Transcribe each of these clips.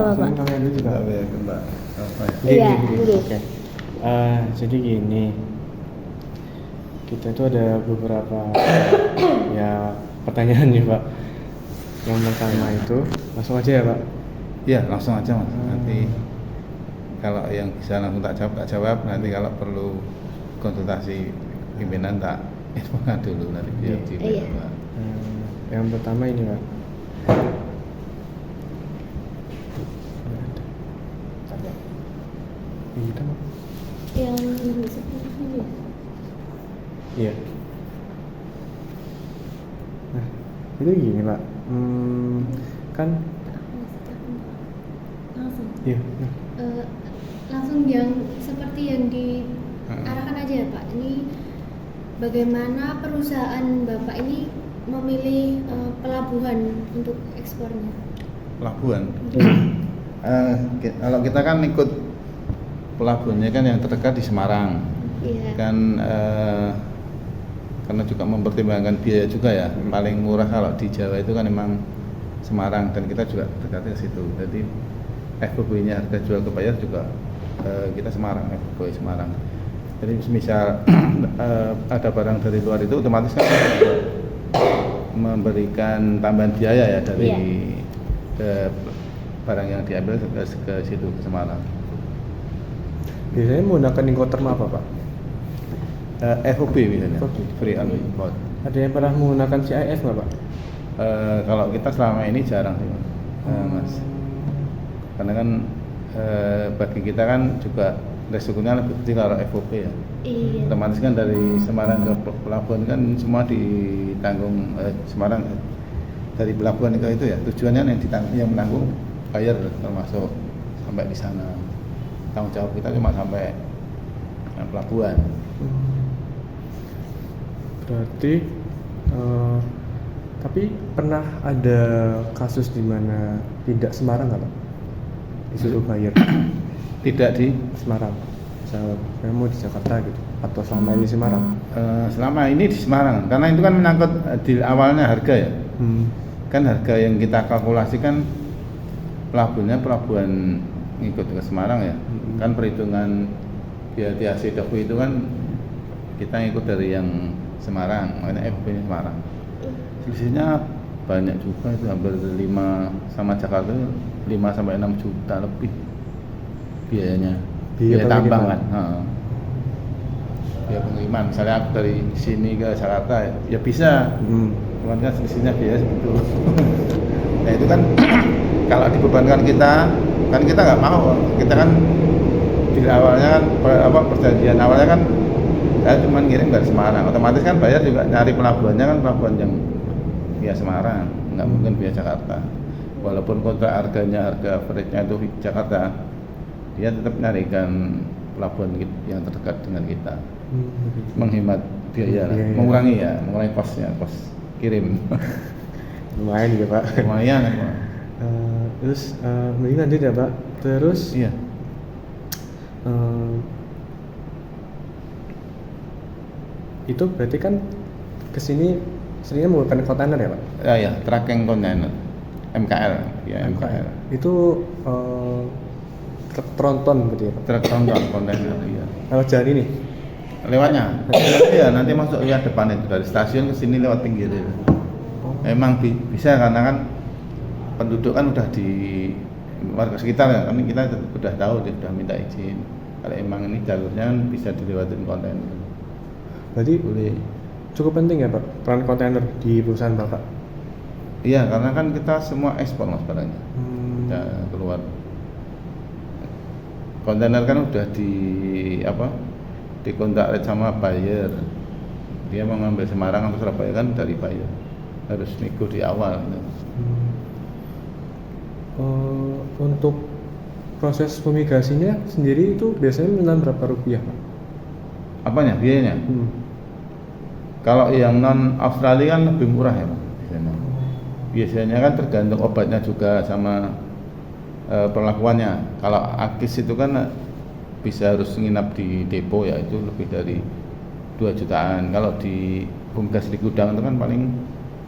Bapak? Kalian juga ya Mbak. Apa ya? Iya, Gini. gini. Oke. Jadi gini, kita itu ada beberapa ya pertanyaan nih Pak. Yang pertama itu langsung aja ya Pak. Iya, langsung aja Mas. Nanti kalau yang bisa langsung tak jawab. Nanti kalau perlu konsultasi pimpinan tak infokan dulu nanti biar Iya. Mbak. Yang pertama ini Pak. Ini kan, Pak. Yang seperti ini. Iya. Nah, itu gini Pak. Kan, Langsung. iya. Nah. Langsung yang seperti yang diarahkan aja ya Pak. Ini bagaimana perusahaan Bapak ini memilih pelabuhan untuk ekspornya? Pelabuhan. Kalau kita kan ikut pelabuhannya kan yang terdekat di Semarang. Iya. Kan karena juga mempertimbangkan biaya juga ya. Paling murah kalau di Jawa itu kan memang Semarang dan kita juga dekatnya ke situ. Jadi FOB-nya harga jual ke bayar juga kita Semarang, FOB Semarang. Jadi misal ada barang dari luar itu otomatis kan memberikan tambahan biaya ya dari barang yang diambil ke situ ke Semarang. Biasanya menggunakan incoterm apa Pak? FOB biasanya, FOB. free on import. Ada yang pernah menggunakan CIF nggak Pak? Kalau kita selama ini jarang sih Mas. Karena kan bagi kita kan juga resikonya lebih kecil kalau FOB ya. Iya. Otomatis kan dari Semarang ke pelabuhan kan semua ditanggung Semarang dari pelabuhan ke itu ya. Tujuannya yang menanggung buyer termasuk sampai di sana. Tanggung jawab kita cuma sampai pelabuhan. Berarti tapi pernah ada kasus di mana tidak Semarang nggak Pak? Disuruh bayar Tidak di Semarang, misal kamu di Jakarta gitu, atau selama ini Semarang? selama ini di Semarang karena itu kan menyangkut di awalnya harga ya. Kan harga yang kita kalkulasikan pelabuhan ngikut ke Semarang ya. Kan perhitungan biaya DAP itu kan kita ngikut dari yang Semarang, makanya FOB nya Semarang. Selisihnya banyak juga itu hampir 5 sama Jakarta 5 sampai 6 juta lebih biayanya. Biaya tambang kan. Biaya pengiriman. Misalnya aku dari sini ke Jakarta ya bisa. Cuman kan selisihnya biaya segitu. Nah itu kan kalau dibebankan kita kan kita nggak mau. Kita kan di awalnya kan perjanjian awalnya kan saya cuma ngirim dari Semarang, otomatis kan bayar juga nyari pelabuhannya kan pelabuhan yang via Semarang, nggak mungkin via Jakarta. Walaupun kontrak harga average-nya itu di Jakarta, dia tetap nyarikan pelabuhan yang terdekat dengan kita, menghemat biaya, mengurangi kosnya, kos kirim. Lumayan juga Pak. Lumayan. Terus mending lanjut ya Pak. Terus Iya. Itu berarti kan kesini seringnya menggunakan kontainer ya Pak? Ya, tracking container, MKL, ya MKL. Itu truk tronton gitu ya Pak? Truk tronton kontainer, iya. Lewat jalan ini? Lewatnya, iya nanti masuk lihat depan itu dari stasiun ke sini lewat pinggir itu. Emang bisa karena kan penduduk kan udah di warga sekitar ya, kan kita udah tahu dia udah minta izin. Kalau emang ini jalurnya kan bisa dilewatin kontainer. Berarti Boleh. cukup penting ya Pak peran kontainer di perusahaan Bapak? Iya, karena kan kita semua ekspor mas barangnya. Kita keluar. Kontainer kan udah dikontrak sama buyer. Dia mau ngambil Semarang atau Surabaya kan dari buyer. Harus nego di awal gitu. Untuk proses fumigasinya sendiri itu biasanya menelan berapa rupiah Pak? Apanya biayanya? Kalau yang non Australia kan lebih murah ya Pak. Biasanya kan tergantung obatnya juga sama perlakuannya. Kalau akis itu kan bisa harus nginap di depo ya, itu lebih dari 2 jutaan. Kalau di fumigasi di gudang itu kan paling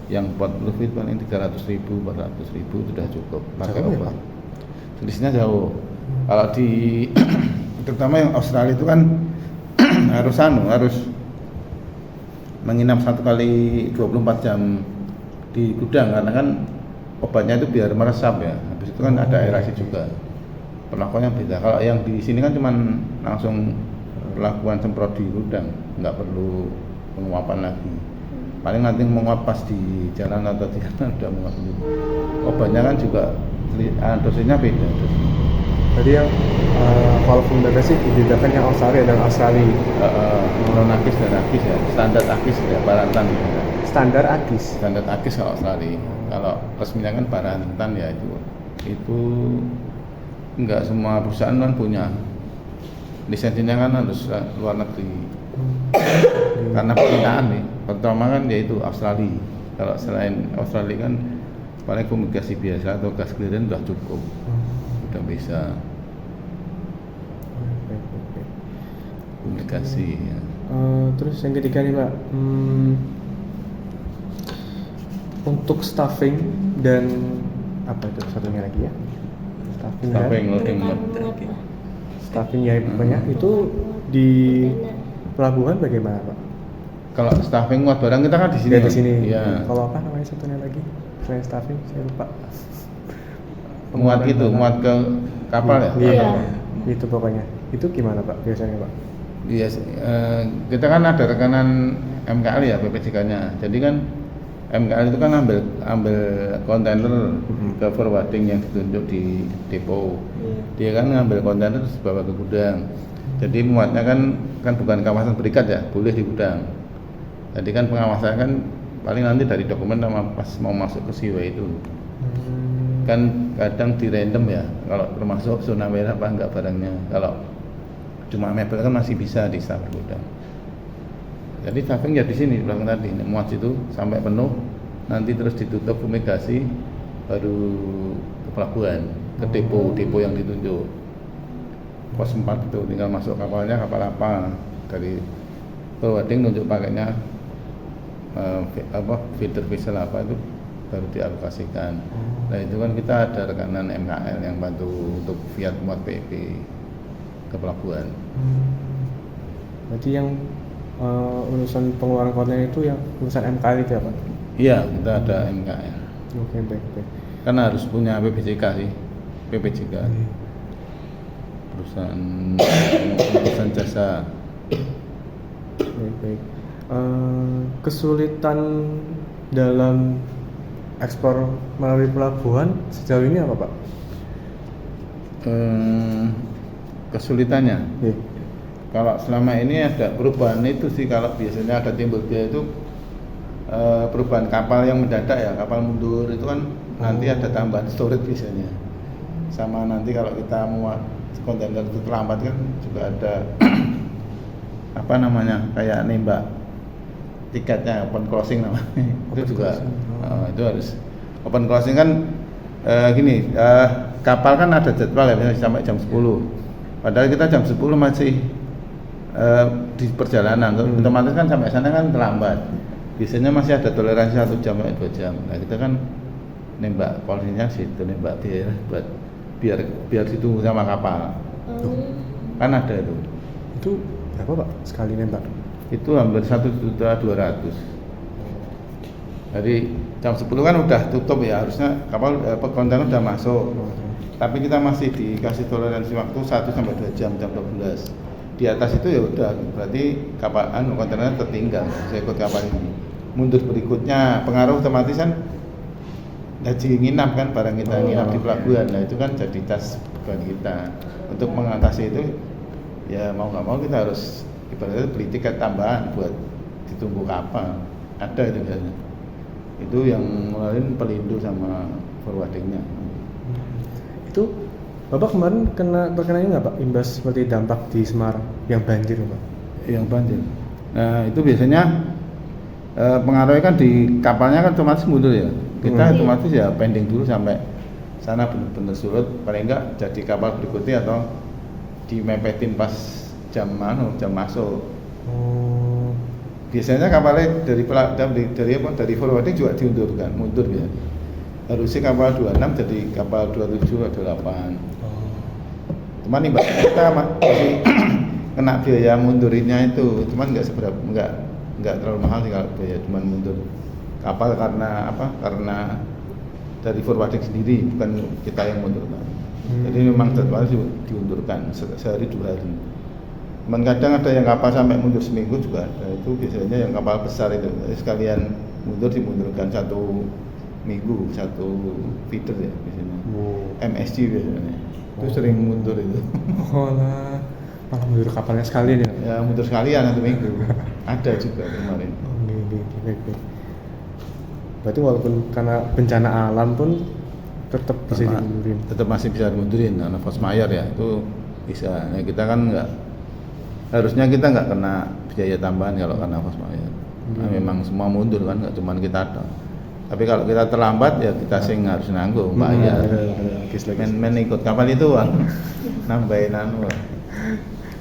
yang 40 feet paling 300.000, 400.000 itu sudah cukup pakai obat. selisihnya jauh. Kalau di terutama yang Australia itu kan harus menginap 1 kali 24 jam di gudang karena kan obatnya itu biar meresap ya. Habis itu kan ada aerasi juga. Perlakuannya beda. Kalau yang di sini kan cuman langsung perlakuan semprot di gudang, nggak perlu penguapan lagi. Paling nanti menguap pas di jalan atau di jalan udah menguap dulu. Obatnya kan juga dosisnya beda. Jadi yang kalau fungsi dibedakan yang Australia dan Australia. Non akis dan akis ya, standar akis ya, Barantan ya. Standar AGIS. Standar akis kalau Australia. Kalau resminya kan Barantan ya itu enggak semua perusahaan kan punya. Lisensinya kan harus luar negeri. Karena permintaan nih, pertama kan yaitu Australia. Kalau selain Australia kan paling fumigasi biasa atau gas clearance sudah cukup, udah bisa fumigasi. Ya. Terus yang ketiga nih Pak, untuk staffing dan apa itu satunya lagi ya? Staffing loading Staffing ya banyak itu di pelabuhan bagaimana Pak? Kalau staffing muat barang kita kan di sini. Di sini. Iya. Kalau apa namanya satunya lagi? Selain staffing saya lupa. Muat ke kapal ya? Iya. Itu pokoknya. Itu gimana Pak biasanya Pak? Iya, kita kan ada rekanan MKL ya PPJK-nya. Jadi kan MKL itu kan ambil kontainer ke forwarding yang ditunjuk di depo. Dia kan ngambil kontainer terus bawa ke gudang. Jadi muatnya kan bukan kawasan berikat ya, boleh di gudang. Jadi kan pengawasan kan paling nanti dari dokumen sama pas mau masuk ke siwa itu. Kan kadang di random ya, kalau termasuk zona merah apa enggak barangnya. Kalau cuma mebel kan masih bisa di staff gudang. Jadi staffing ya di sini belakang tadi, muat itu sampai penuh, nanti terus ditutup fumigasi, baru ke pelabuhan, ke depo yang ditunjuk. Pos 4 itu tinggal masuk kapalnya, kapal apa dari forwarding nunjuk pakainya feeder vessel apa itu baru dialokasikan. Nah itu kan kita ada rekanan MKL yang bantu untuk Fiat muat PEP ke pelabuhan. Berarti yang urusan pengeluaran konten itu yang urusan MKL itu ya Pak? Iya, kita ada MKL. Oke, baik. Kan harus punya PPJK sih, PPJK. Perusahaan jasa. Baik. Kesulitan dalam ekspor melalui pelabuhan sejauh ini apa Pak? Kesulitannya? Iya. Kalau selama ini ada perubahan itu sih, kalau biasanya ada timbul biaya itu perubahan kapal yang mendadak ya, kapal mundur itu kan nanti ada tambahan storage biasanya. Sama nanti kalau kita muat kontainer itu terlambat kan juga ada apa namanya kayak nembak tiketnya, open closing namanya. Itu juga itu harus open closing kan gini, kapal kan ada jadwal ya misalnya sampai jam 10. Padahal kita jam 10 masih di perjalanan, otomatis kan sampai sana kan terlambat. Biasanya masih ada toleransi 1 jam sampai 2 jam. Nah kita kan nembak polisinya situ, nembak biar ditunggu sama kapal. Kan ada itu. Itu berapa Pak sekali nembak? Itu hampir 1.200.000. Jadi jam 10 kan udah tutup ya, harusnya kapal kontainer udah masuk. Tapi kita masih dikasih toleransi waktu 1 sampai 2 jam, jam 12. Di atas itu ya udah, berarti kapal kontainer tertinggal, saya ikut kapal ini. Mundur berikutnya pengaruh otomatis kan gaji nginap kan, barang kita nginap di pelabuhan. Nah itu kan jadi tas beban kita. Untuk mengatasi itu ya mau nggak mau kita harus ibaratnya beli tiket tambahan buat ditunggu kapal. Ada itu biasanya. Itu yang ngeluarin Pelindo sama forwardingnya. Itu Bapak kemarin terkenanya nggak Pak imbas seperti dampak di Semarang yang banjir Pak? Yang banjir. Nah itu biasanya pengaruhnya kan di kapalnya kan otomatis mundur ya. Kita otomatis ya pending dulu sampai sana benar-benar surut, paling enggak jadi kapal berikutnya atau dimepetin pas jam masuk. Biasanya kapalnya dari forwarding juga mundur ya. harusnya kapal 26 jadi kapal 27 atau 28. Oh. Cuman imbas kita masih kena biaya mundurinnya itu, cuman nggak terlalu mahal sih kalau biaya cuman mundur kapal karena apa? Karena dari forwarding sendiri, bukan kita yang mundurkan. Jadi memang jadwalnya diundurkan sehari 2 hari. Cuman kadang ada yang kapal sampai mundur seminggu juga ada. Itu biasanya yang kapal besar itu. Jadi sekalian dimundurkan 1 minggu, 1 feeder ya biasanya. MSG biasanya. Itu sering mundur itu. Oh lah, malah mundur kapalnya sekalian ya? Ya mundur sekalian 1 minggu. Ada juga kemarin. Oh, baik. Berarti walaupun karena bencana alam pun tetap bisa dimundurin. Tetap masih bisa dimundurin karena force majeure ya, itu bisa. Nah, kita kan harusnya kita nggak kena biaya tambahan kalau karena force majeure. Nah, memang semua mundur kan, nggak cuma kita dong. Tapi kalau kita terlambat ya kita sing harus nanggung bayar. Men ikut kapal itu nambahin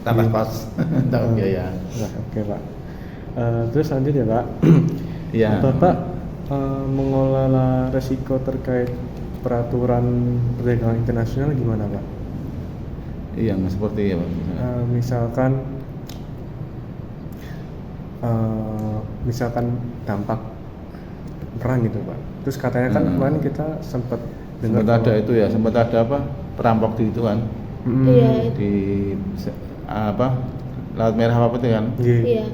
tambah kos, tambah biaya. Oke Pak. Terus lanjut ya Pak. Iya. Bapak mengelola resiko terkait peraturan perdagangan internasional gimana Pak? Iya, seperti apa? Misalkan dampak perang gitu Pak. Terus katanya kan kemarin kita sempat dengar sempat ada apa? Perampok di itu kan? Iya. Di apa? Laut Merah apa itu kan? Iya.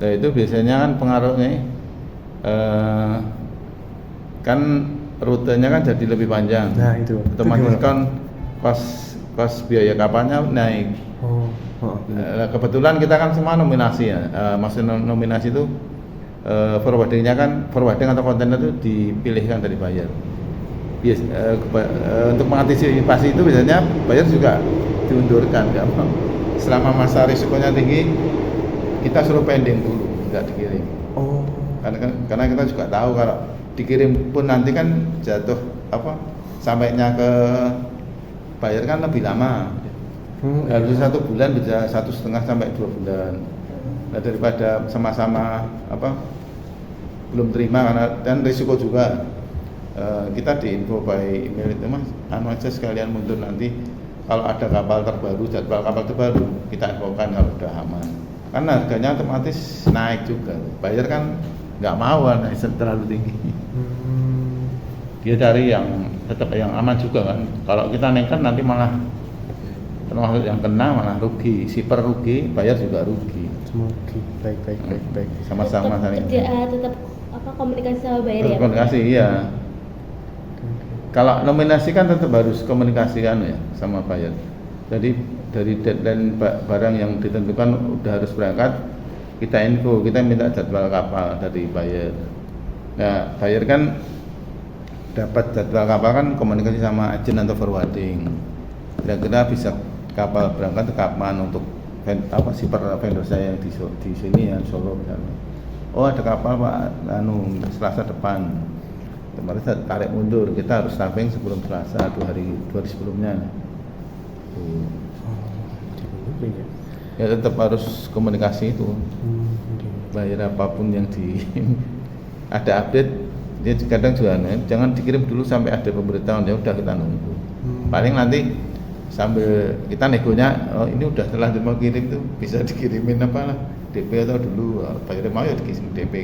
Nah, itu biasanya kan pengaruhnya kan rutenya kan jadi lebih panjang. Nah itu. Otomatis kan kos biaya kapalnya naik. Kebetulan kita kan semua nominasi ya. Maksud nominasi itu forwarding atau kontainer itu dipilihkan dari buyer. Untuk mengantisipasi itu biasanya buyer juga diundurkan, selama masa risikonya tinggi kita suruh pending dulu, nggak dikirim. Karena kita juga tahu kalau dikirim pun nanti kan jatuh sampainya ke buyer kan lebih lama. Harusnya 1 bulan bisa 1,5 sampai 2 bulan. Nah, daripada sama-sama belum terima karena dan risiko juga. Kita diinfo by email itu Mas, aja sekalian mundur nanti kalau ada kapal terbaru, jadwal kapal terbaru kita infokan kalau udah aman. Karena harganya otomatis naik juga. Buyer kan nggak mau naik terlalu tinggi. Dia cari yang tetap yang aman juga kan. Kalau kita naikkan nanti malah termasuk yang kena malah rugi, shipper rugi, buyer juga rugi. Baik. Sama-sama saling. Tetap komunikasi sama buyer ya. Komunikasi iya. Kalau nominasi kan tetap harus komunikasikan ya sama buyer. Jadi dari deadline barang yang ditentukan udah harus berangkat, kita info, kita minta jadwal kapal dari buyer. Nah, buyer kan dapat jadwal kapal kan komunikasi sama agen atau forwarding. Kira-kira bisa kapal berangkat ke kapan untuk shipper vendor saya yang di sini ya, Solo misalnya. Oh, ada kapal Pak, Selasa depan. Kemarin saya tarik mundur, kita harus staffing sebelum Selasa 2 hari sebelumnya. Ya tetap harus komunikasi itu. Bayar apapun yang ada update, dia kadang juga jangan dikirim dulu sampai ada pemberitahuan, ya udah kita nunggu. Paling nanti sambil kita negonya, ini udah terlanjur mau kirim tuh bisa dikirimin DP atau dulu, bayar mau ya dikirim DP.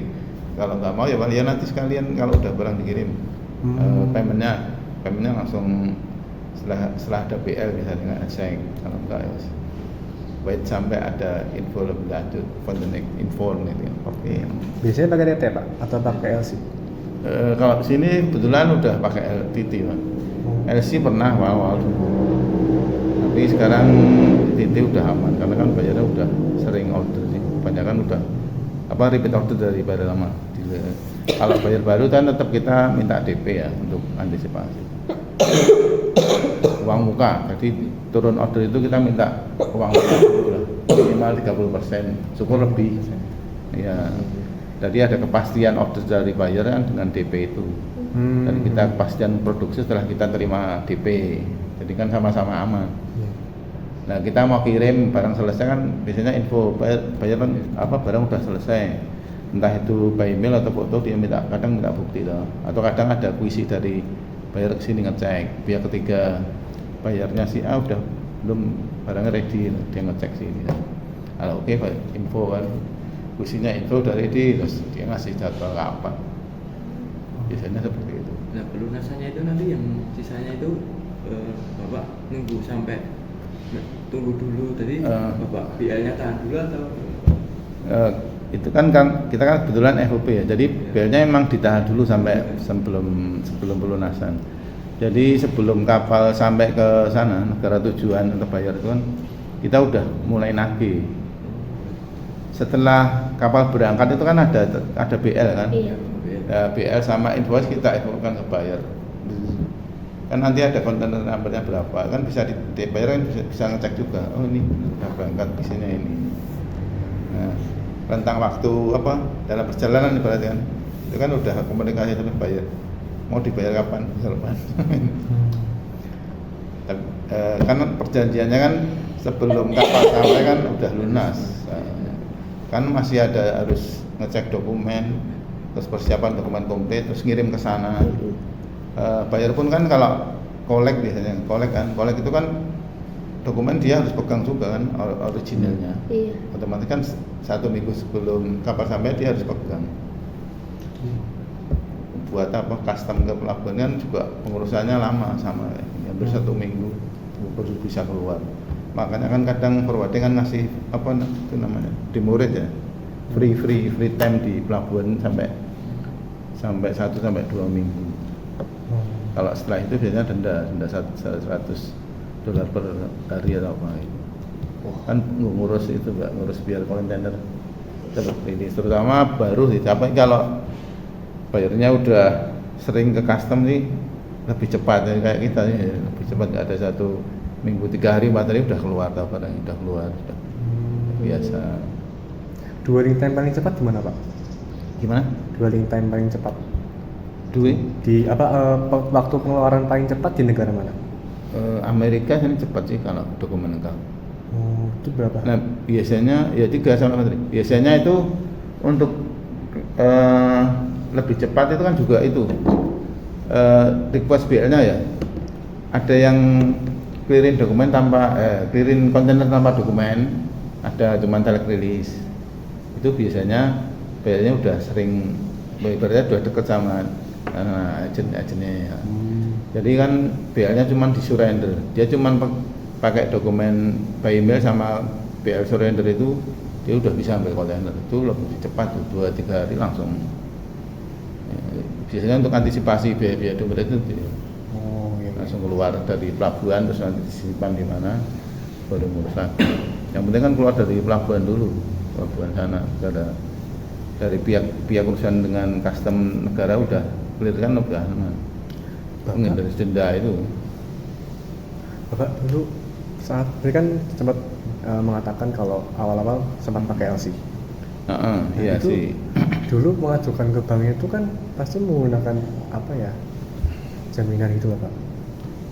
Kalau nggak mau ya nanti sekalian kalau udah barang dikirim paymentnya langsung setelah ada BL misalnya cek. Kalau enggak ya wait sampai ada info lebih lanjut for the next info gitu. Oke. Biasanya pakai TT Pak atau pakai LC? Kalau sini kebetulan udah pakai LTT Pak. LC pernah awal dulu. Tapi sekarang TT udah aman karena kan bayarnya udah sering order sih. Kebanyakan udah repeat order dari bayar lama. Kalau bayar baru kan tetap kita minta DP ya untuk antisipasi. Uang muka, jadi turun order itu kita minta uang muka dulu lah, minimal 30%, syukur lebih. Ya, jadi ada kepastian order dari buyer kan dengan DP itu. Dan kita kepastian produksi setelah kita terima DP. Jadi kan sama-sama aman. Nah, kita mau kirim barang selesai kan biasanya info buyer kan barang udah selesai. Entah itu by email atau foto, dia kadang minta bukti loh. Atau kadang ada puisi dari bayar ke sini ngecek, pihak ketiga bayarnya si A udah belum barangnya ready, dia ngecek sini. Kalau oke Pak, info kan, kusinya info udah ready, terus dia ngasih jadwal kapan. Biasanya seperti itu. Nah pelunasannya itu nanti yang sisanya itu Bapak nunggu sampai tunggu dulu tadi Bapak BL-nya tahan dulu atau? Itu kan kita kan kebetulan FOP ya, jadi BL-nya memang ditahan dulu sampai sebelum pelunasan. Jadi sebelum kapal sampai ke sana negara tujuan untuk bayar itu kan kita udah mulai nagih. Setelah kapal berangkat itu kan ada BL kan, Iya. ya, BL sama invoice kita kan kebayar. Kan nanti ada kontainer numbernya berapa, kan bisa dibayar, kan bisa ngecek juga. Oh ini udah berangkat isinya ini. Nah, rentang waktu apa dalam perjalanan ibaratnya kan, itu kan udah komunikasi terus bayar. Mau dibayar kapan? Kapan? Kan perjanjiannya kan sebelum kapal sampai kan udah lunas. Kan masih ada harus ngecek dokumen, terus persiapan dokumen komplit, terus ngirim ke sana. Bayar pun kan kalau kolek biasanya, kolek itu kan dokumen dia harus pegang juga kan originalnya. Iya. Otomatis kan 1 minggu sebelum kapal sampai dia harus pegang. Buat apa custom ke pelabuhan kan juga pengurusannya lama, sama hampir 1 minggu baru bisa keluar. Makanya kan kadang forwarding kan ngasih apa itu namanya demurrage ya, free time di pelabuhan sampai 1 sampai 2 minggu. Kalau setelah itu biasanya denda $100 per hari atau apa itu. Kan ngurus itu Mbak, ngurus biar kontainer seperti ini. Terutama baru sih, tapi kalau bayarnya udah sering ke custom nih lebih cepat ya, kayak kita nih lebih cepat, nggak ada 1 minggu 3 hari 4 hari udah keluar tau barangnya, udah keluar sudah biasa. Dwelling time paling cepat gimana Pak? Gimana? Dwelling time paling cepat Duit? Waktu pengeluaran paling cepat di negara mana? Amerika ini cepat sih kalau dokumen lengkap. Itu berapa? Nah biasanya ya 3 sampai 4 hari. Biasanya itu untuk lebih cepat itu kan juga itu request BL-nya ya. Ada yang clearing dokumen tanpa clearing kontainer tanpa dokumen, ada cuma telek rilis. Itu biasanya BL-nya udah sering, ibaratnya udah deket sama agennya ya. Jadi kan BL-nya cuma di surrender, dia cuma pakai dokumen by email sama BL surrender itu dia udah bisa ambil kontainer. Itu lebih cepat tuh, 2-3 hari langsung. Biasanya untuk antisipasi biaya dokumen itu langsung keluar dari pelabuhan, terus nanti disimpan di mana baru ngurus lagi. Yang penting kan keluar dari pelabuhan dulu, pelabuhan sana. Dari pihak urusan dengan custom negara udah clear kan, udah dari denda itu. Bapak dulu saat ini kan sempat mengatakan kalau awal-awal sempat pakai LC. Iya itu sih. Dulu mengajukan ke bank itu kan pasti menggunakan apa ya, jaminan itu Pak.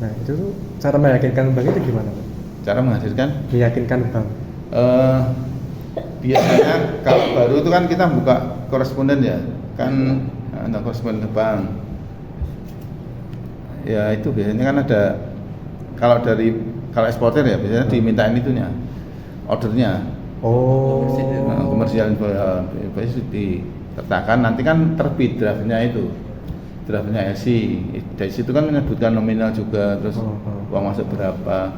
Nah itu tuh cara meyakinkan bank itu gimana Pak? Cara menghasilkan? Meyakinkan bank. Biasanya kalau baru itu kan kita buka koresponden ya, kan ada koresponden ke bank. Ya itu biasanya kan ada, kalau eksportir ya biasanya dimintain itunya, ordernya. Komersial invoice diletakkan, nanti kan terbit draftnya LC. Dari situ kan menyebutkan nominal juga, terus uang masuk berapa,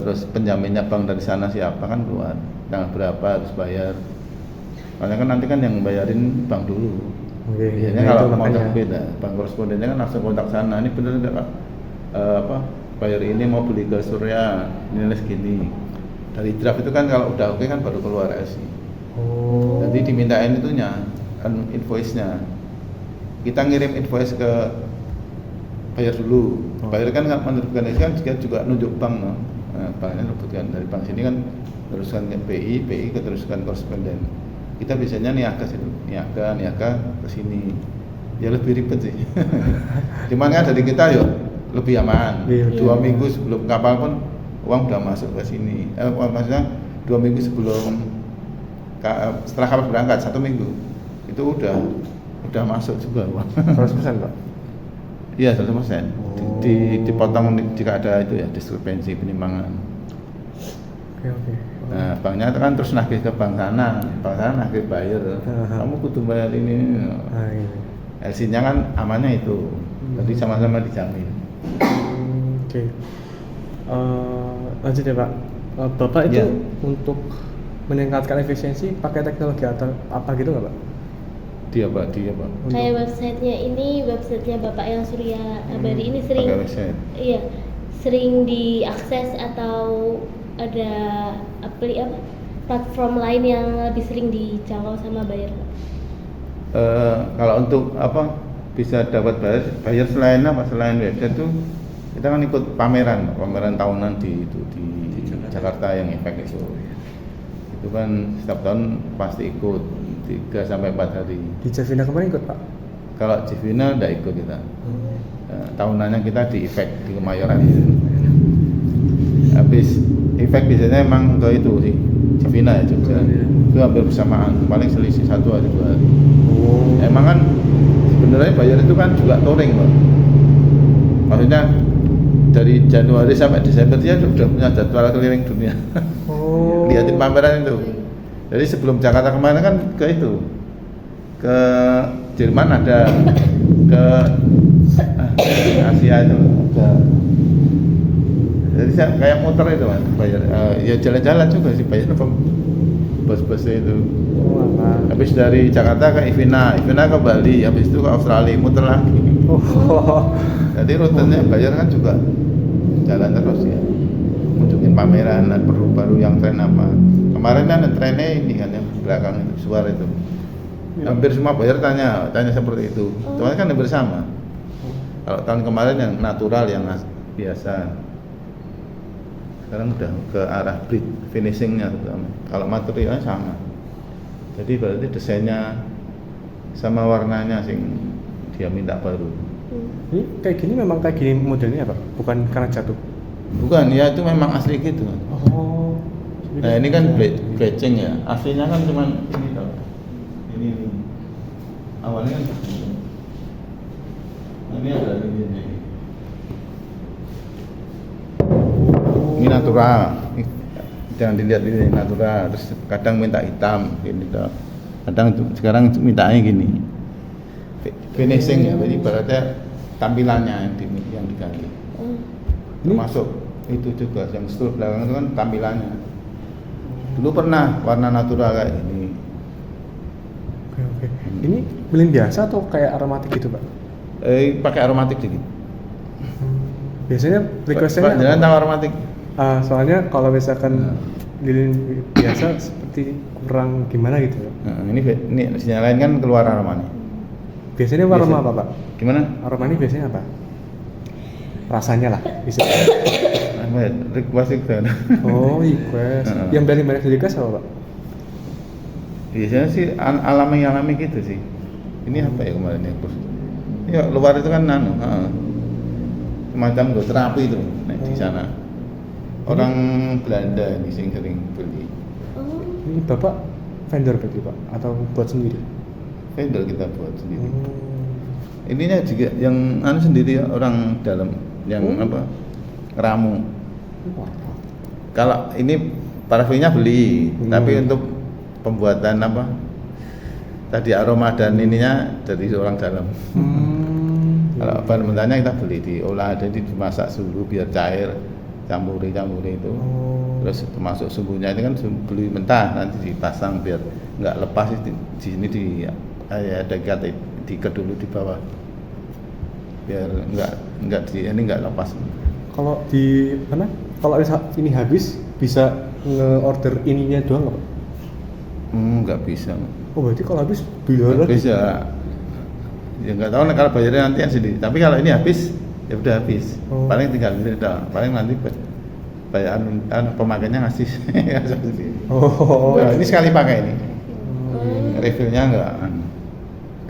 terus penjaminnya bank dari sana siapa kan keluar, tanggal berapa harus bayar. Karena kan nanti kan yang bayarin bank dulu. Biasanya kalau mau terbit ya, bank korespondennya kan langsung kontak sana, ini bener nggak Pak? Bayar ini mau beli ke Surya, nilai segini. Dari draft itu kan kalau udah oke kan baru keluar LC. Jadi dimintain itunya, kan invoice-nya. Kita ngirim invoice ke bayar dulu. Bayar kan menerbitkan LC kan juga nunjuk bank, no? Nah, banknya menerbitkan dari bank sini kan teruskan ke BI teruskan koresponden. Kita biasanya niaga ke sini. Ya lebih ribet sih. Cuman kan dari kita yuk lebih aman. 2 minggu sebelum kapal pun uang udah masuk ke sini. Maksudnya 2 minggu sebelum setelah kapal berangkat 1 minggu itu udah masuk juga uang. 100% Pak? Iya 100%. Oh. Dipotong jika ada itu ya diskrepensi penyimpangan. Oke. Nah, banknya kan terus nagih ke bank sana nagih bayar. Kamu kudu bayar ini. Ah, iya. LC-nya kan amannya itu. Jadi sama-sama dijamin. Oke. Lanjut ya Pak. Bapak itu Iya. untuk meningkatkan efisiensi pakai teknologi atau apa gitu nggak Pak? Dia Pak. Kayak websitenya Bapak yang Surya Abadi ini sering Pakai website. iya, sering diakses atau ada platform lain yang lebih sering dijangkau sama buyer, Pak? Kalau untuk apa bisa dapat bayar selain website tuh kita kan ikut pameran tahunan di Jakarta yang efek itu kan setiap tahun pasti ikut 3 sampai 4 hari. Di Javina kemarin ikut Pak? Kalau Javina enggak ikut kita. Tahunannya kita di efek di Kemayoran. Habis efek biasanya emang ke itu sih Javina ya Jogja. Itu hampir bersamaan, paling selisih 1 hari 2 hari. Emang kan sebenarnya bayar itu kan juga touring Pak. Maksudnya dari Januari sampai Desember dia sudah punya jadwal keliling dunia. Lihatin pameran itu. Jadi sebelum Jakarta kemarin kan ke Jerman ada, ke Asia itu ada. Jadi saya kayak muter itu Mas, bayar ya jalan-jalan juga sih bayar bos-bosnya itu. Habis dari Jakarta ke Ivina ke Bali, habis itu ke Australia, muter lagi. Jadi rutenya bayar kan juga jalan terus ya. Nunjukin pameran baru yang tren apa. Kemarin kan trennya ini kan yang belakang itu suara itu. Hampir semua bayar tanya seperti itu. Soalnya kan hampir sama. Kalau tahun kemarin yang natural yang biasa. Sekarang udah ke arah finishingnya terutama. Kalau materialnya sama. Jadi berarti desainnya sama warnanya sing dia minta baru. Ini kayak gini memang kayak gini modelnya Pak? Bukan karena jatuh? Bukan, ya itu memang asli gitu. Oh. Nah ini kan bleaching ya. Aslinya kan cuman ini tau. Ini. Awalnya kan ini ada ini. Ini natural. Jangan dilihat ini natural. Terus kadang minta hitam gini toh. Kadang sekarang mintanya gini. Finishing ya, jadi ibaratnya tampilannya yang diganti. Termasuk itu juga yang setul belakang itu kan tampilannya. Dulu pernah warna natural kayak ini. Oke. Ini lilin biasa atau kayak aromatik gitu Pak? Pakai aromatik dikit. Biasanya requestnya Jangan tahu aromatik. Soalnya kalau misalkan lilin biasa seperti kurang gimana gitu ya? Nah, ini sinyal lain kan keluar aromanya. Biasanya aroma apa Pak? Gimana? Aroma ini biasanya apa? Rasanya lah bisa. Request itu. Oh, request. Yang paling banyak di request apa Pak? Biasanya sih alami gitu sih. Ini apa ya kemarin ya bos? Ya luar itu kan semacam terapi itu di sana. Orang Belanda ini sering beli. Ini Bapak vendor berarti Pak atau buat sendiri? Vendor kita buat sendiri. Ininya juga yang sendiri orang dalam yang ramu. Kalau ini parafinnya beli, tapi untuk pembuatan tadi aroma dan ininya dari orang dalam. Kalau bahan mentahnya kita beli diolah, jadi dimasak dulu biar cair, campuri itu. Terus termasuk sumbunya itu kan beli mentah, nanti dipasang biar nggak lepas di sini ada diikat dulu di bawah biar nggak lepas. Kalau di mana? Kalau ini habis bisa nge-order ininya doang nggak Pak? Nggak bisa. Oh berarti kalau habis biar lagi? Bisa. Ya nggak tahu kalau bayarnya nanti sendiri. Tapi kalau ini habis ya udah habis. Paling tinggal beli doang. Paling nanti bayar pemakainya ngasih sendiri. Nah, ini sekali pakai ini. Refillnya nggak.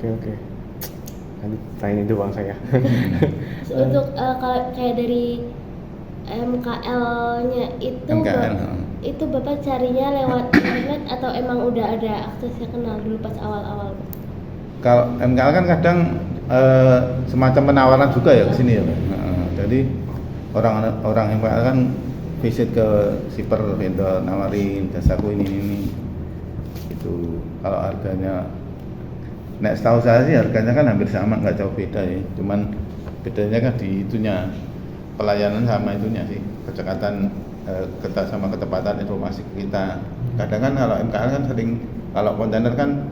Oke. Nanti tanyain itu bang saya. Untuk kalau kayak dari MKL-nya itu Bapak carinya lewat internet atau emang udah ada aksesnya kenal dulu pas awal-awal? Kalau MKL kan kadang semacam penawaran juga ya ke sini ya. Jadi orang MKL kan visit ke shipper vendor nawarin jasaku ini itu. Kalau harganya setahu saya sih harganya kan hampir sama, nggak jauh beda ya, cuman bedanya kan di itunya, pelayanan sama itunya sih, kecepatan sama ketepatan informasi ke kita. Kadang kan kalau MKL kan sering, kalau kontainer kan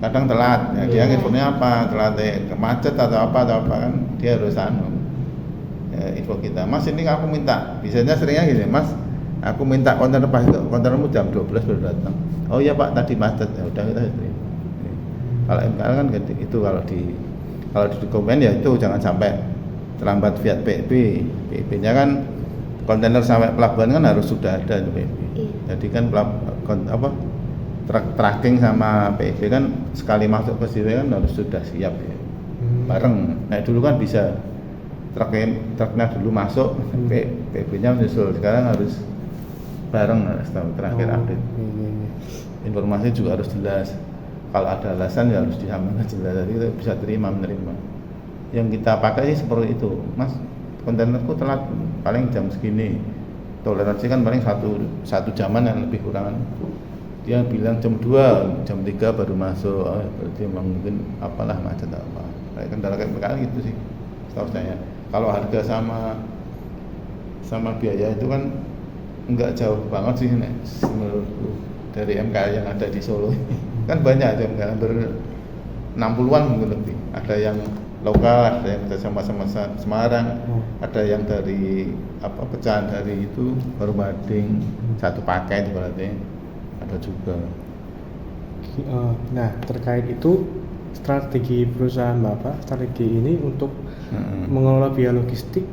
kadang telat ya, dia infonya apa, telat macet atau apa kan dia harus info kita, Mas ini aku minta, biasanya seringnya gini, Mas aku minta kontainermu jam 12 baru datang. Oh iya Pak, tadi macet. Ya udah kita itu. Kalau MKL kan itu, kalau di dokumen ya itu jangan sampai terlambat via PB. PB-nya kan kontainer sampai pelabuhan kan harus sudah ada itu PB. Jadi kan tracking sama PB kan sekali masuk ke sini kan harus sudah siap ya. Bareng. Nah dulu kan bisa truknya dulu masuk, PB-nya menyusul. Sekarang harus bareng, harus tahu terakhir update. Informasi juga harus jelas. Kalau ada alasan ya harus disampaikan jelas. Jadi kita bisa terima menerima. Yang kita pakai sih seperti itu, Mas. Kontainerku telat paling jam segini. Toleransi kan paling satu jaman yang lebih kurang. Dia bilang jam 2, jam 3 baru masuk. Oh, berarti memang mungkin apalah macet apa. Kayak kendala kayak gitu sih. Setahu saya. Kalau harga sama biaya itu kan enggak jauh banget sih menurutku dari MKL yang ada di Solo. Kan banyak ada MKL hampir 60-an mungkin lebih. Ada yang lokal, ada yang sama Semarang, ada yang dari pecahan dari itu baru Bading, satu paket berarti ada juga. Nah terkait itu strategi perusahaan Bapak, strategi ini untuk mengelola biaya logistik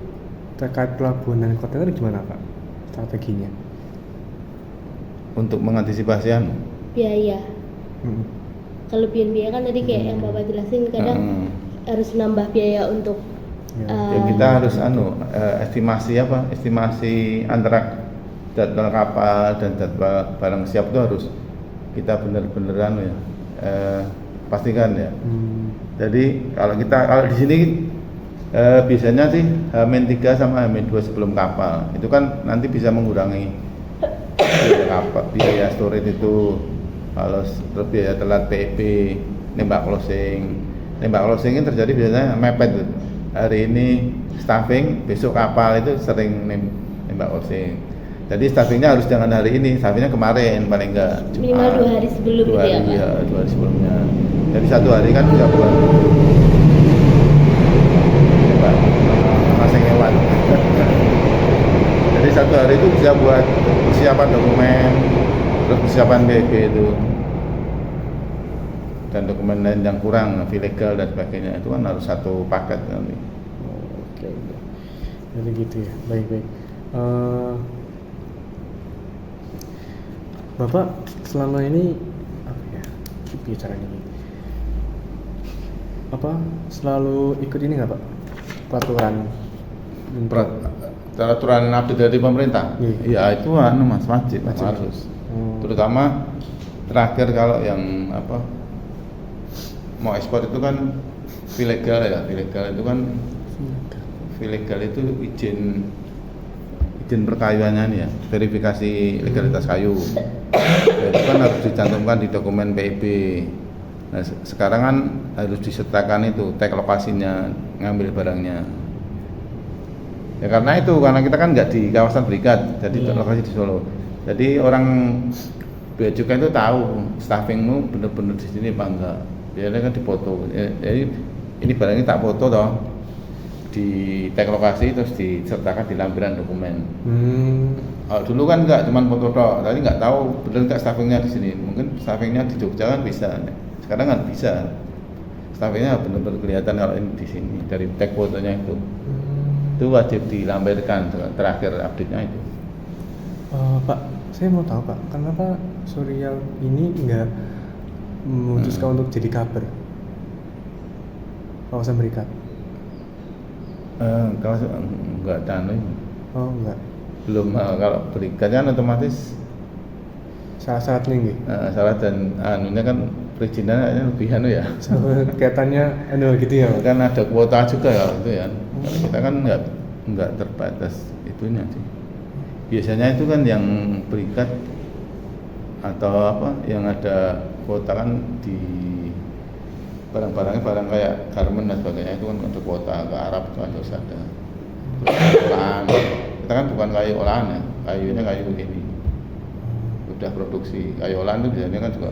terkait pelabuhan dan kontainer gimana Pak strateginya? Untuk mengantisipasi biaya. Kalau biaya kan tadi kayak yang Bapak jelasin, kadang harus nambah biaya untuk ya kita harus estimasi antara jadwal kapal dan jadwal barang siap itu harus kita benar-benar pastikan ya. Jadi kalau di sini biasanya sih H-3 sama H-2 sebelum kapal itu kan nanti bisa mengurangi biaya storage itu. Kalau biaya telat PEP, nembak closing ini terjadi biasanya mepet gitu. Hari ini staffing, besok kapal itu sering nembak closing. Jadi staffingnya harus jangan hari ini, staffingnya kemarin paling enggak minimal 2 hari sebelum gitu ya Pak? 2 hari sebelumnya. Jadi 1 hari kan bisa buat masing lewat. Jadi 1 hari itu bisa buat persiapan dokumen, terus persiapan BG itu, dan dokumen lain yang kurang, ilegal dan sebagainya itu kan harus satu paket nanti. Oke. Jadi gitu ya. Baik. Bapak selama ini bicara ini selalu ikut ini nggak Pak peraturan update dari pemerintah? Iya itu Mas wajib harus. Terutama terakhir kalau yang mau ekspor itu kan ilegal itu kan ilegal itu izin perkayuannya ya, verifikasi legalitas kayu. Itu kan harus dicantumkan di dokumen PIB. Nah, sekarang kan harus disertakan itu tag lokasinya ngambil barangnya. Ya karena kita kan nggak di kawasan berikat, jadi lokasi di Solo. Jadi orang bea cukai itu tahu staffingmu benar-benar di sini apa enggak. Biasanya kan dipoto. Jadi ini barangnya tak foto toh, di tag lokasi terus disertakan di lampiran dokumen. Dulu kan enggak, cuma foto toh. Tadi nggak tahu benar nggak staffingnya di sini. Mungkin staffingnya di Jogja kan bisa. Sekarang kan bisa. Staffingnya benar-benar kelihatan kalau ini di sini dari tag fotonya itu. Itu wajib dilampirkan terakhir update-nya itu. Pak, saya mau tahu Pak, kenapa Surya ini enggak memutuskan untuk jadi kabar kawasan berikat? Kawasan enggak tahu. Oh enggak. Belum. Kalau berikat kan otomatis syarat-syaratnya nggih. Syarat dan anunya kan perizinannya lebih ya. Kelihatannya gitu ya Pak. Kan ada kuota juga ya itu ya. Kalau kita kan nggak terbatas itunya sih. Biasanya itu kan yang berikat atau apa yang ada kuota kan di barang-barangnya, barang kayak garment dan sebagainya itu kan ada kuota. Ke Arab itu harus ada olahan. Kita kan bukan kayu olahan ya, kayunya kayu ini udah produksi. Kayu olahan itu biasanya kan juga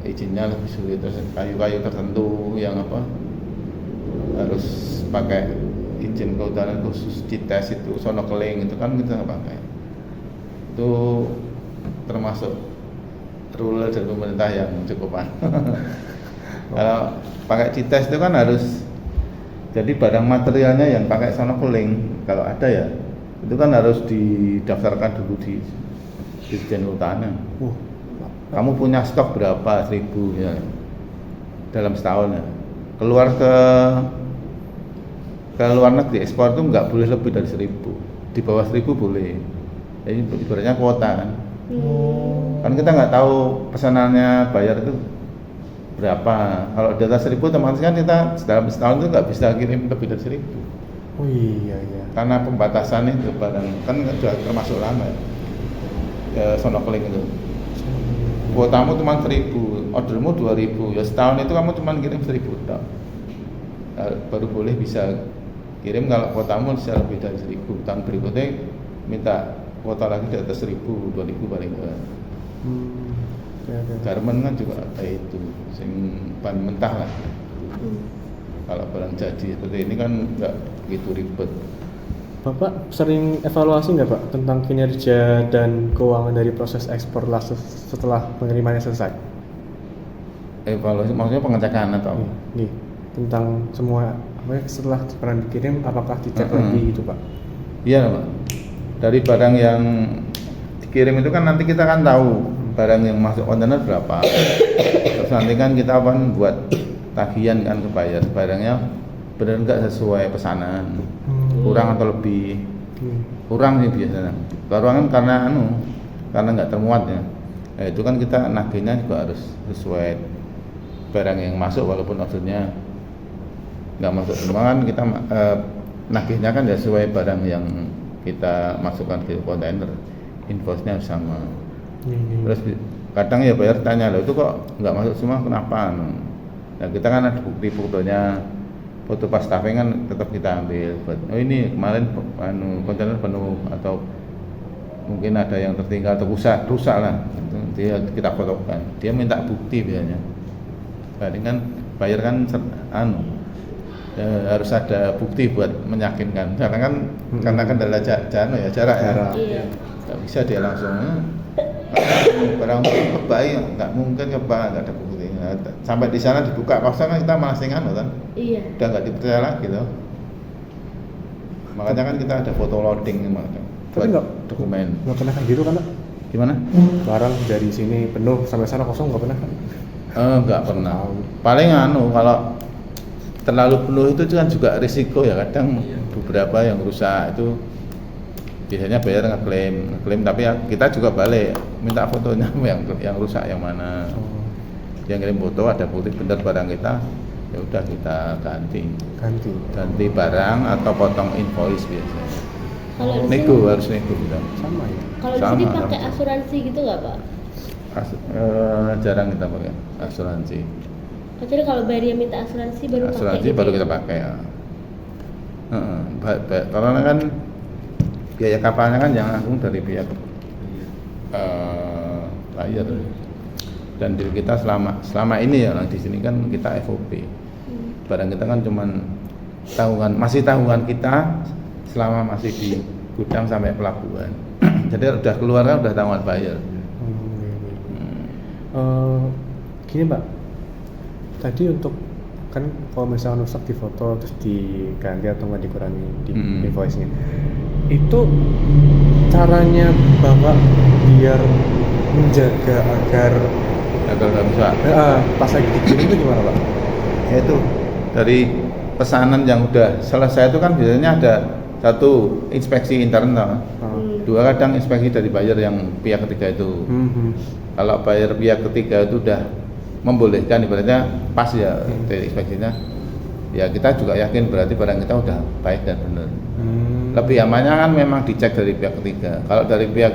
izinnya lebih sulit. Terus kayu-kayu tertentu yang apa harus pakai izin kehutanan khusus, CITES itu, sonokeling itu kan kita nggak pakai. Itu termasuk rule dari pemerintah yang cukup. Kalau pakai CITES itu kan harus jadi barang materialnya yang pakai sonokeling kalau ada ya itu kan harus didaftarkan dulu di Dirjen Kehutanan. Kamu punya stok berapa, 1000 ya dalam setahun ya. Keluar ke luar negeri ekspor itu nggak boleh lebih dari 1000, di bawah 1000 boleh. Jadi ibaratnya kuota kan. Kan kita nggak tahu pesanannya bayar itu berapa. Kalau di atas 1000 teman-teman kan kita dalam setahun itu nggak bisa kirim lebih dari 1000. Oh iya. Karena pembatasan itu barang kan sudah termasuk lama ya, sonokeling itu. Kuotamu cuma 1000, ordermu 2000, ya setahun itu kamu cuma kirim 1000 tok. Baru boleh bisa kirim kalau kuotamu bisa lebih dari 1000. Tahun berikutnya minta kuota lagi di atas 1000, 2000 paling enggak. Garment kan juga ada itu, sing bahan mentah lah. Kalau barang jadi seperti ini kan enggak begitu ribet. Bapak sering evaluasi nggak Pak tentang kinerja dan keuangan dari proses ekspor setelah pengirimannya selesai? Evaluasi maksudnya pengecekan atau? Nih, tentang semua setelah pernah dikirim apakah dicek lagi gitu Pak? Iya Pak. Dari barang yang dikirim itu kan nanti kita kan tahu barang yang masuk kontainer berapa. Terus nanti kan kita akan buat tagihan kan ke buyer, barangnya benar nggak sesuai pesanan, kurang atau lebih. Kurang sih biasanya. Kurang kan karena nggak termuat ya. Nah, itu kan kita nagihnya juga harus sesuai barang yang masuk walaupun ordernya nggak masuk semua kan kita nagihnya kan ya sesuai barang yang kita masukkan ke kontainer, invoice-nya sama. Terus kadang ya buyer tanya loh itu kok nggak masuk semua kenapa? Nah kita kan ada bukti fotonya, foto pas stuffing kan tetap kita ambil. Oh ini kemarin kontainer penuh atau mungkin ada yang tertinggal atau rusak lah, dia kita fotokan. Dia minta bukti biasanya. Berarti kan buyer kan harus ada bukti buat meyakinkan. Karena kendala jarak ya. Nggak bisa dia langsung barang kebaik, nggak mungkin nggak ada bukti. Nah, sampai di sana dibuka paksa kan kita malah kan. Iya. Udah nggak dipercaya lagi loh. Makanya kan kita ada foto loading buat dokumen. Nggak pernah kayak gitu kan Pak? Gimana? Barang dari sini penuh sampai sana kosong nggak pernah kan? Nggak pernah. Paling kalau terlalu penuh itu kan juga risiko ya, kadang beberapa yang rusak itu biasanya bayar ngeklaim tapi ya kita juga balik minta fotonya yang rusak yang mana. Yang kirim foto ada bukti benar barang kita, ya udah kita ganti barang atau potong invoice biasanya. Kalau harus nego gitu. Sama ya. Kalau di sini pakai asuransi gitu nggak Pak? Jarang kita pakai asuransi. Jadi kalau bayarnya minta asuransi baru baru kita pakai ya. Karena kan biaya kapalnya kan yang langsung dari pihak buyer. Dan diri kita selama ini ya di sini kan kita FOB. Barang kita kan cuman tanggungan kita selama masih di gudang sampai pelabuhan. Jadi udah keluar kan udah tanggungan buyer. Gini Mbak, tadi untuk kan kalau misalnya rusak di foto terus diganti atau nggak dikurangi di invoice-nya, itu caranya Bapak biar menjaga agar nggak bisa pas lagi dikirim itu gimana Pak? Ya itu dari pesanan yang udah selesai itu kan biasanya ada satu inspeksi internal, dua kadang inspeksi dari buyer yang pihak ketiga itu. Kalau buyer pihak ketiga itu udah membolehkan, ibaratnya pas ya dari inspeksinya, ya kita juga yakin berarti barang kita udah baik dan benar. Lebih amannya kan memang dicek dari pihak ketiga. Kalau dari pihak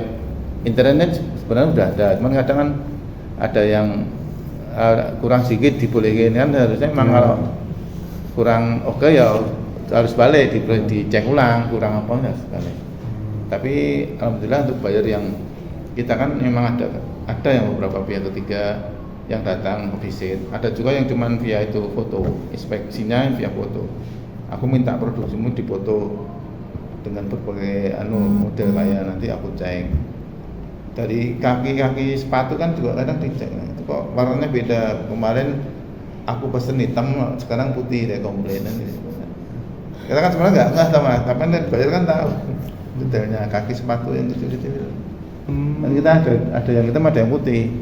internet sebenarnya udah ada, cuman kadang kan ada yang kurang sedikit dibolehin kan, harusnya memang kalau kurang oke ya harus balik, dicek ulang kurang apa harus balik. Tapi alhamdulillah untuk bayar yang kita kan memang ada yang beberapa pihak ketiga yang datang visit, ada juga yang cuman via itu foto, inspeksinya via foto. Aku minta produksimu dipoto dengan berbagai model kayak nanti aku cek. Dari kaki sepatu kan juga kadang dicek, itu kok warnanya beda, kemarin aku pesen hitam sekarang putih, deh komplainan gitu. Kita kan sebenarnya nggak sama, tapi kan bayar kan tahu detailnya kaki sepatu yang kecil-kecil. Dan kita ada yang hitam, ada yang putih.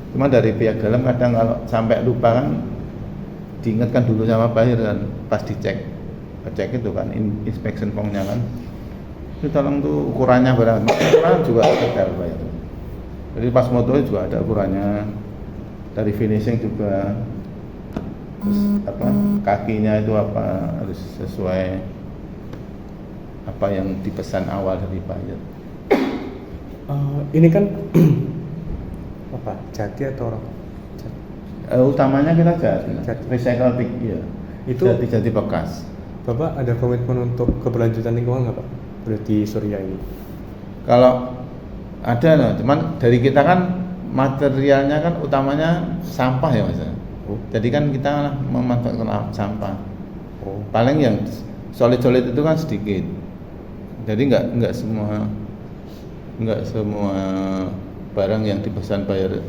Cuma dari pihak dalam kadang kalau sampai lupa kan diingatkan dulu sama buyer kan, pas dicek itu kan inspection form-nya kan. Itu tolong tuh ukurannya berapa? Ukuran juga detail bayar. Jadi pas moto juga ada ukurannya, dari finishing juga, terus kakinya itu apa harus sesuai apa yang dipesan awal dari buyer. Ini kan apa jati atau orang? Utamanya kita jati. Recycle pick ya. Itu jati bekas. Bapak ada komitmen untuk keberlanjutan lingkungan nggak Pak? Berarti Surya ini? Kalau ada loh, cuman dari kita kan materialnya kan utamanya sampah ya Mas. Jadi kan kita memanfaatkan sampah. Paling yang solid itu kan sedikit. Jadi nggak semua barang yang dipesan bayar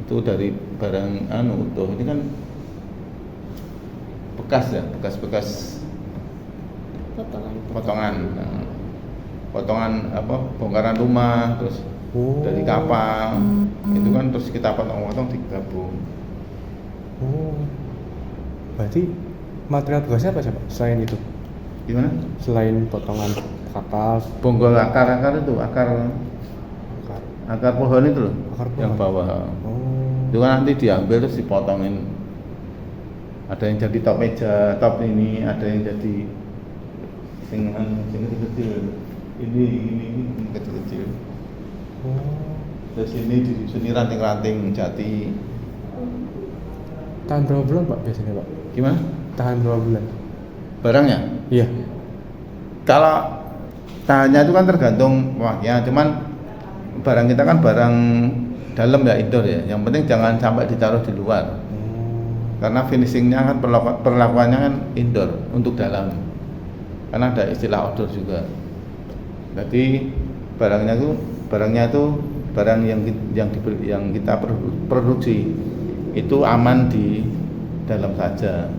itu dari barang utuh. Ini kan bekas ya, bekas potongan bongkaran rumah, terus dari kapal itu kan terus kita potong-potong digabung. Berarti material bekasnya apa sih Pak selain itu? Gimana? Selain potongan kapal, bonggol akar itu akar pohon itu loh, yang bawah. Itu kan nanti diambil terus dipotongin. Ada yang jadi top meja, top ini, ada yang jadi sing kecil. Ini kecil-kecil. Terus ini di sini ranting-ranting jati. Tahan berapa bulan Pak biasanya Pak? Gimana? Tahan berapa bulan? Barangnya? Iya. Kalau tahannya itu kan tergantung pemakaian, cuman barang kita kan barang dalam ya, indoor ya. Yang penting jangan sampai ditaruh di luar. Karena finishingnya kan perlakuannya kan indoor untuk dalam. Karena ada istilah outdoor juga. Jadi barang yang kita produksi itu aman di dalam saja,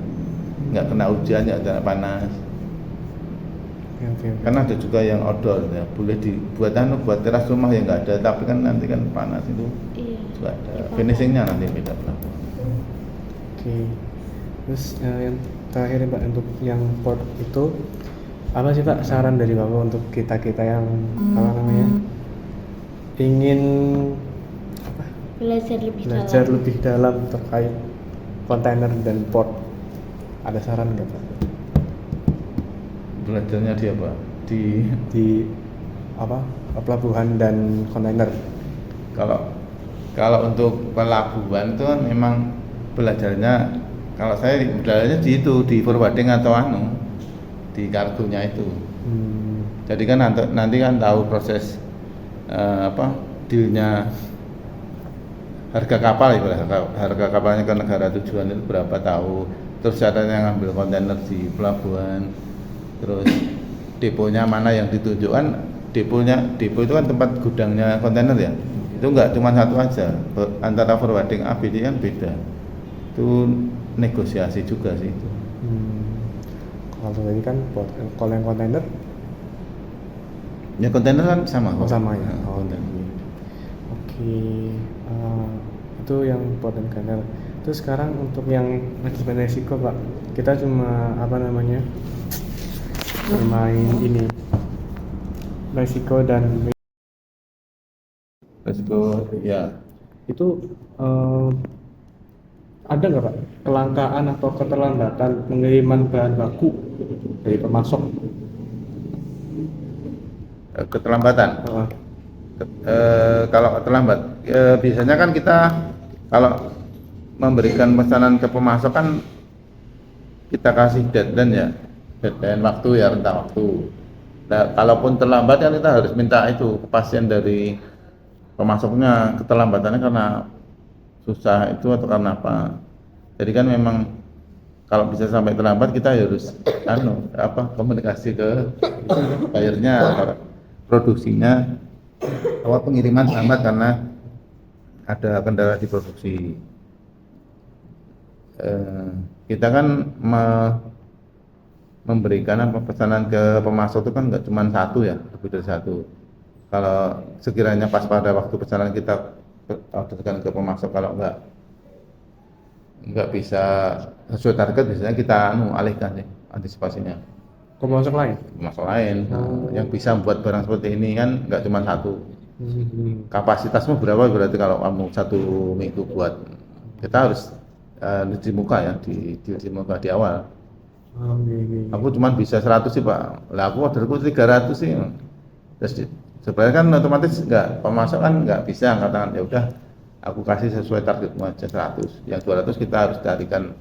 nggak kena hujan, nggak kena panas. Okay. Karena ada juga yang outdoor ya, boleh dibuat buat teras rumah yang nggak ada, tapi kan nanti kan panas itu. Iya. Juga ada finishingnya nanti beda pelaku. Oke. Terus yang terakhir nih Pak, untuk yang port itu apa sih Pak saran dari Bapak untuk kita yang ingin belajar lebih dalam terkait kontainer dan port, ada saran nggak Pak? Belajarnya di apa? Di pelabuhan dan kontainer. Kalau untuk pelabuhan itu kan memang belajarnya, kalau saya belajarnya di forwarding atau di kargonya itu. Jadi kan nanti kan tahu proses dealnya, harga kapal ya, harga kapalnya ke negara tujuan itu berapa, tahu. Terus caranya ngambil kontainer di pelabuhan, terus deponya mana yang ditunjukkan. Depo itu kan tempat gudangnya kontainer ya, itu enggak cuma satu aja, antara forwarding A B C kan beda, itu negosiasi juga sih itu. Kalau tadi kan kalau yang kontainer ya kontainer kan sama kok. Sama ya. Kontainer. Oke. Itu yang port dan kontainer. Terus sekarang untuk yang manajemen resiko Pak, kita cuma bermain ini resiko dan resiko ya itu ada nggak Pak kelangkaan atau keterlambatan pengiriman bahan baku dari pemasok? Keterlambatan. Heeh. Kalau terlambat, biasanya kan kita kalau memberikan pesanan ke pemasok kan kita kasih deadline ya, deadline waktu ya, rentang waktu. Nah, kalaupun terlambat kan kita harus minta itu kepastian dari pemasoknya, keterlambatannya karena susah itu atau karena apa. Jadi kan memang kalau bisa sampai terlambat kita harus komunikasi ke bayarnya, produksinya bahwa pengiriman lambat karena ada kendala di produksi. Kita kan memberikan pesanan ke pemasok itu kan nggak cuma satu ya, lebih dari satu. Kalau sekiranya pas pada waktu pesanan kita orderkan ke pemasok, kalau nggak bisa sesuai target, biasanya kita alihkan ya antisipasinya. Pemasok lain? Pemasok lain yang bisa membuat barang seperti ini kan nggak cuma satu. Kapasitasmu berapa berarti kalau kamu 1 minggu buat, kita harus di muka ya, di muka di awal. Aku cuma bisa 100 sih Pak, lah aku orderku 300 sih. Terus sebenarnya kan otomatis pemasok kan nggak bisa katakan ya udah aku kasih sesuai targetmu aja 100, yang 200 kita harus carikan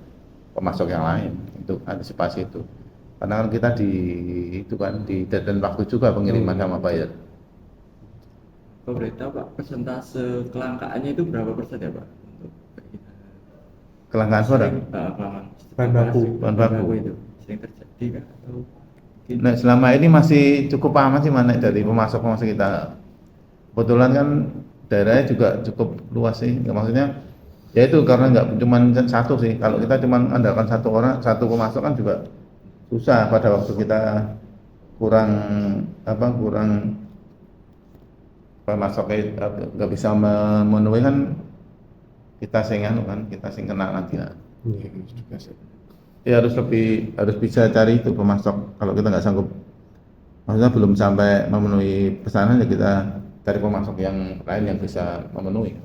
pemasok yang lain untuk antisipasi itu. Karena kan kita di deadline waktu juga pengiriman sama bayar. Kalau boleh tahu Pak, persentase kelangkaannya itu berapa persen ya Pak? Untuk Kelangkaan barang? Bahan baku itu sering terjadi kan? Atau Nah, selama ini masih cukup aman sih Manek dari pemasok kita. Kebetulan kan daerahnya juga cukup luas sih. Ya, maksudnya ya itu karena nggak cuma satu sih. Kalau kita cuma andalkan satu pemasok kan juga susah pada waktu kita kurang pemasoknya nggak bisa memenuhi kan kita kena nanti lah. Ya harus bisa cari itu pemasok. Kalau kita nggak sanggup, maksudnya belum sampai memenuhi pesanan ya kita cari pemasok yang lain yang bisa memenuhi.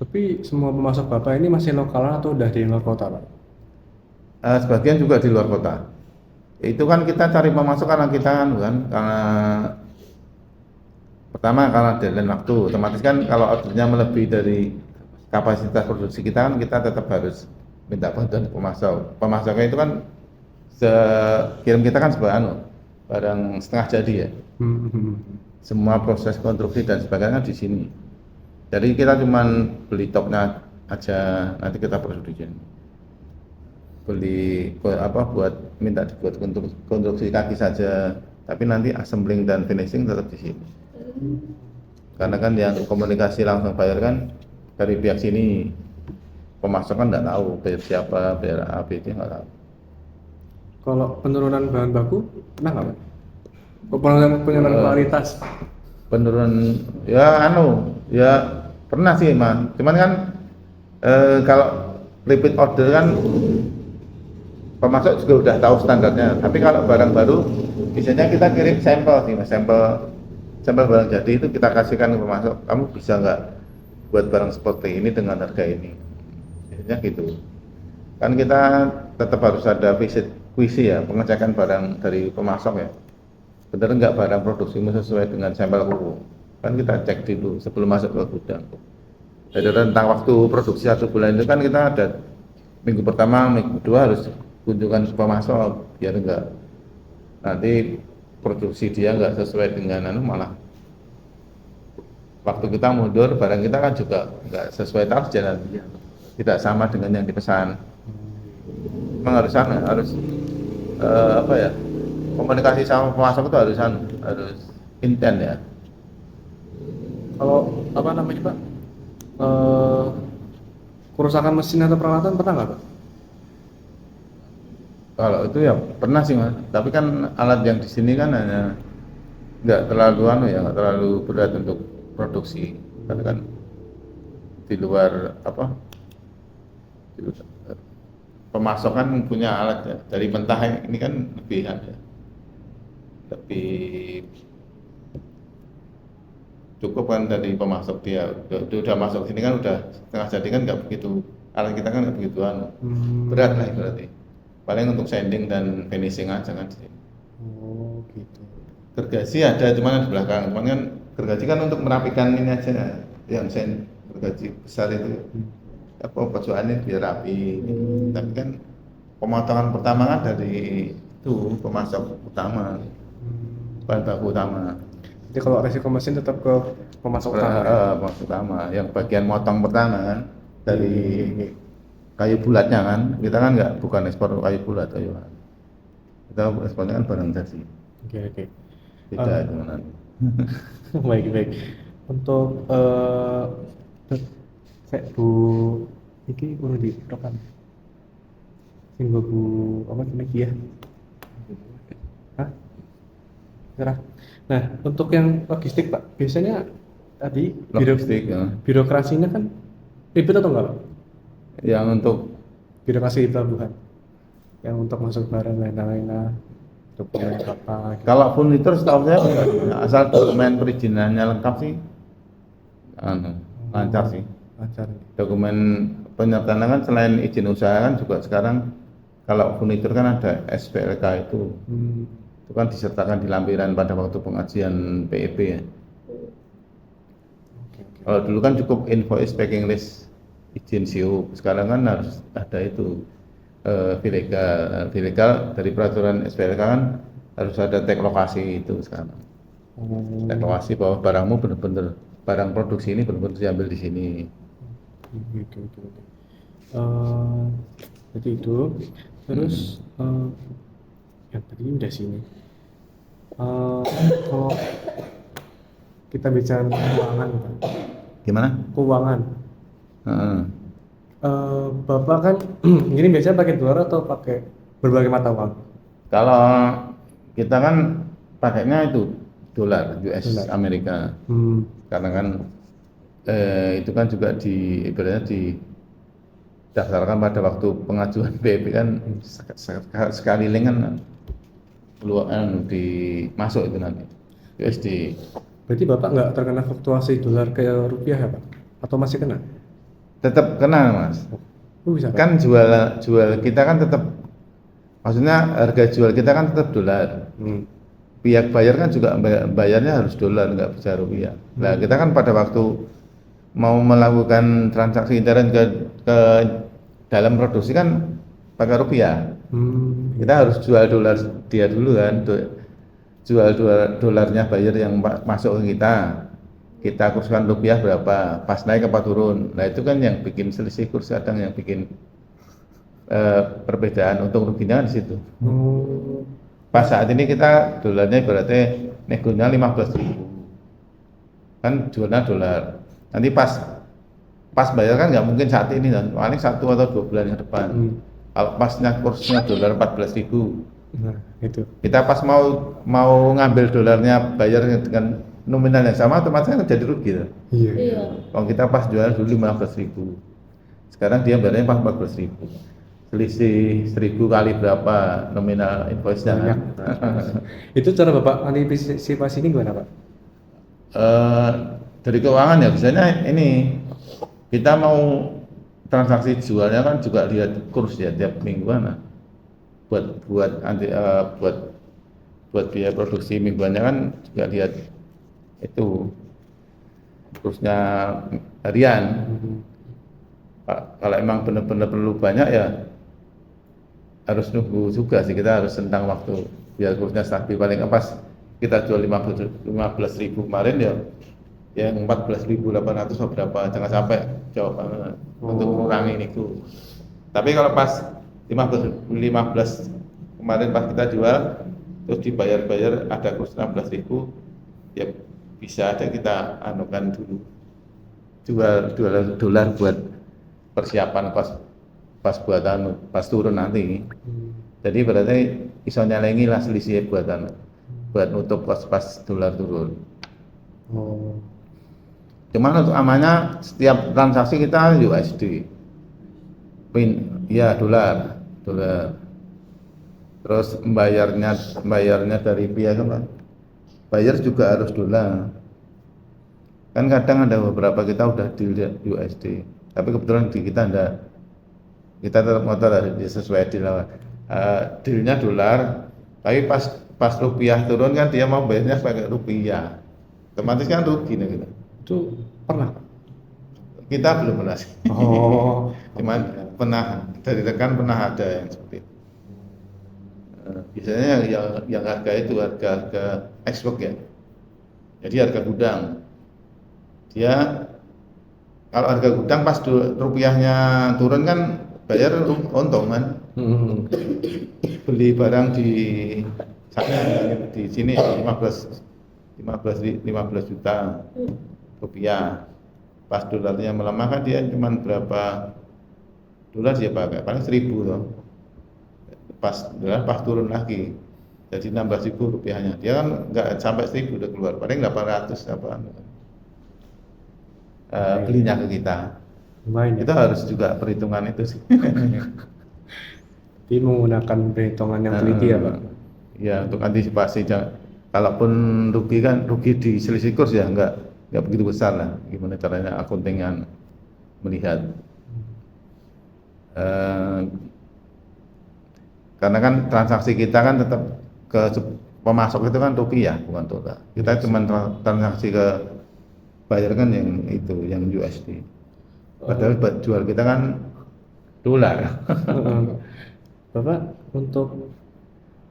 Tapi semua pemasok Bapak ini masih lokalan atau udah di luar kota Pak? Sebagian juga di luar kota. Itu kan kita cari pemasok karena karena pertama karena deadline waktu, otomatis kan kalau ordernya melebihi dari kapasitas produksi kita kan kita tetap harus minta bantuan pemasok. Pemasoknya itu kan kirim kita kan barang setengah jadi ya. Semua proses konstruksi dan sebagainya di sini. Jadi kita cuma beli topnya aja, nanti kita produksi. Buat minta dibuat konstruksi kaki saja, tapi nanti assembling dan finishing tetap di sini. Karena kan yang komunikasi langsung bayar kan dari pihak sini. Pemasok kan nggak tahu bayar siapa, bayar ABD nggak tahu. Kalau penurunan bahan baku pernah nggak Pak? Penurunan kualitas? Penurunan ya pernah sih Mas. Cuman kan kalau repeat order kan pemasok juga udah tahu standarnya. Tapi kalau barang baru biasanya kita kirim sampel sih Mas, sampel barang jadi itu kita kasihkan ke pemasok. Kamu bisa nggak buat barang seperti ini dengan harga ini? Gitu kan kita tetap harus ada visit kuisi ya, pengecekan barang dari pemasok ya, benar nggak barang produksimu sesuai dengan sampel kuku kan kita cek dulu sebelum masuk ke gudang. Jadi rentang waktu produksi 1 bulan itu kan kita ada minggu pertama, minggu kedua harus kunjungan ke pemasok biar enggak nanti produksi dia nggak sesuai dengan malah waktu kita mundur barang kita kan juga nggak sesuai target nanti. Tidak sama dengan yang dipesan. Memang harus komunikasi sama pemasok itu harus intens ya. Kalau Pak, kerusakan mesin atau peralatan pernah nggak Pak? Kalau itu ya pernah sih Mas. Tapi kan alat yang di sini kan hanya nggak terlalu berat untuk produksi. Karena kan di luar pemasok kan punya alat ya. Dari mentah ini kan lebih cukup kan dari pemasok dia udah masuk sini kan udah setengah jadi kan nggak begitu alat kita kan nggak begitu berat lah berarti. Paling untuk sanding dan finishing aja kan di sini. Oh gitu. Gergaji ada cuman di belakang, cuman kan gergaji kan untuk merapikan ini aja yang gergaji besar itu apa pojokannya biar rapi. Tapi kan pemotongan pertama kan dari itu pemasok utama, bahan baku utama. Jadi kalau resiko mesin tetap ke pemasok utama. Pemasok utama, yang bagian motong pertama kan dari kayu bulatnya kan, kita kan nggak bukan ekspor kayu bulat kita ekspornya kan barang jadi. Oke. Beda itu nanti. Baik. Untuk saya Bu iki urut di rokan. Sing Bu apa lagi ya? Hah? Cerah. Nah, untuk yang logistik Pak, biasanya tadi Logistik ya. birokrasinya kan ribet atau enggak Pak? Yang untuk Birokrasi di pelabuhan, yang untuk masuk barang lain-lain, dokumen apa? Gitu. kalau furnitur setahu saya asal dokumen perizinannya lengkap sih, lancar sih. Lancar. Dokumen penyertaan kan selain izin usaha kan juga sekarang kalau furnitur kan ada SPLK itu kan disertakan di lampiran pada waktu pengajian PEP ya. Oke. Kalau dulu kan cukup invoice packing list izin SIU, sekarang kan harus ada itu ilegal dari peraturan SPLK kan harus ada tag lokasi itu sekarang. Tag lokasi bahwa barangmu benar-benar barang produksi ini benar-benar diambil di sini. Gitu. Jadi itu terus yang tadi udah sini. Kalau kita bicara keuangan, Pak. Gimana? Keuangan. Bapak kan ini biasanya pakai dolar atau pakai berbagai mata uang? Kalau kita kan pakainya itu dolar US Amerika. Karena kan itu kan juga ibaratnya didaftarkan pada waktu pengajuan PEP kan sekali link kan masuk itu nanti USD. Berarti Bapak nggak terkena fluktuasi dolar ke rupiah ya Pak? Atau masih kena? Tetap kena Mas. Bisa Pak? Kan jual kita kan tetap, maksudnya harga jual kita kan tetap dolar. Pihak bayar kan juga bayarnya harus dolar, nggak bisa rupiah. Nah kita kan pada waktu mau melakukan transaksi intern ke dalam produksi kan pakai rupiah. Kita harus jual dolar dia dulu kan, jual dolarnya bayar yang masuk ke kita kurskan rupiah berapa, pas naik apa turun. Nah itu kan yang bikin selisih kurs, kadang yang bikin perbedaan, untung ruginya di situ. Pas saat ini kita dolarnya berarti negonya 15.000, kan jualnya dolar. Nanti pas bayar kan nggak mungkin saat ini kan, paling 1 atau 2 bulan ke depan. Kalau pasnya kursnya dolar 14.000, nah itu kita pas mau ngambil dolarnya bayar dengan nominal yang sama, otomatis kan jadi rugi kan? iya. Kalau kita pas jual dulu 15.000, sekarang dia bayarnya pas 14.000, selisih 1.000 kali berapa nominal invoice-nya kan? Itu cara Bapak antisipasi ini gimana Pak? Dari keuangan ya biasanya ini kita mau transaksi jualnya kan juga lihat kurs ya tiap mingguan. Buat biaya produksi mingguannya kan juga lihat itu kursnya harian. Kalau emang benar-benar perlu banyak ya harus nunggu juga sih, kita harus tentang waktu biar kursnya stabil. Paling pas kita jual 15.000 kemarin ya yang 14.800 atau berapa, jangan sampai jauh banget untuk mengurangi itu. Tapi kalau pas 15 kemarin pas kita jual terus dibayar ada kurs 16.000 ya bisa ada kita anukan dulu jual dolar buat persiapan pas buatan pas turun nanti. Jadi berarti iso nyalengi lah selisih buat nutup pas dolar turun. Cuman untuk amannya setiap transaksi kita USD, ya dolar. Terus bayarnya dari pihak apa? Bayar juga harus dolar. Kan kadang ada beberapa kita udah deal USD, tapi kebetulan di kita kita tetap ngotot lah sesuai deal. Dealnya dolar, tapi pas rupiah turun kan dia mau bayarnya pakai rupiah, otomatis kan rugi nih gitu. Itu pernah Pak? Kita belum pernah sih. Oh. Cuman pernah dari rekan pernah ada yang seperti itu. Biasanya yang harga itu harga export ya. Jadi harga gudang. Dia kalau harga gudang pas rupiahnya turun kan bayar untung kan. Beli barang di sana di sini 15 juta rupiah. Pas dolarnya melemah kan dia cuma berapa dolar dia pakai paling 1.000 loh. Pas turun lagi jadi 16.000 rupiahnya, dia kan nggak sampai 1.000 udah keluar, paling 800 apa belinya ke kita. Lumayan ya. Kita harus juga perhitungan itu sih. Jadi menggunakan perhitungan yang teliti ya Pak? Ya untuk antisipasi, kalaupun rugi kan rugi di selisih kurs ya nggak begitu besar lah. Gimana caranya akuntingnya melihat. Karena kan transaksi kita kan tetap ke pemasok itu kan rupiah bukan dolar. Kita cuma transaksi ke bayar kan yang USD. Padahal jual kita kan dolar. Bapak untuk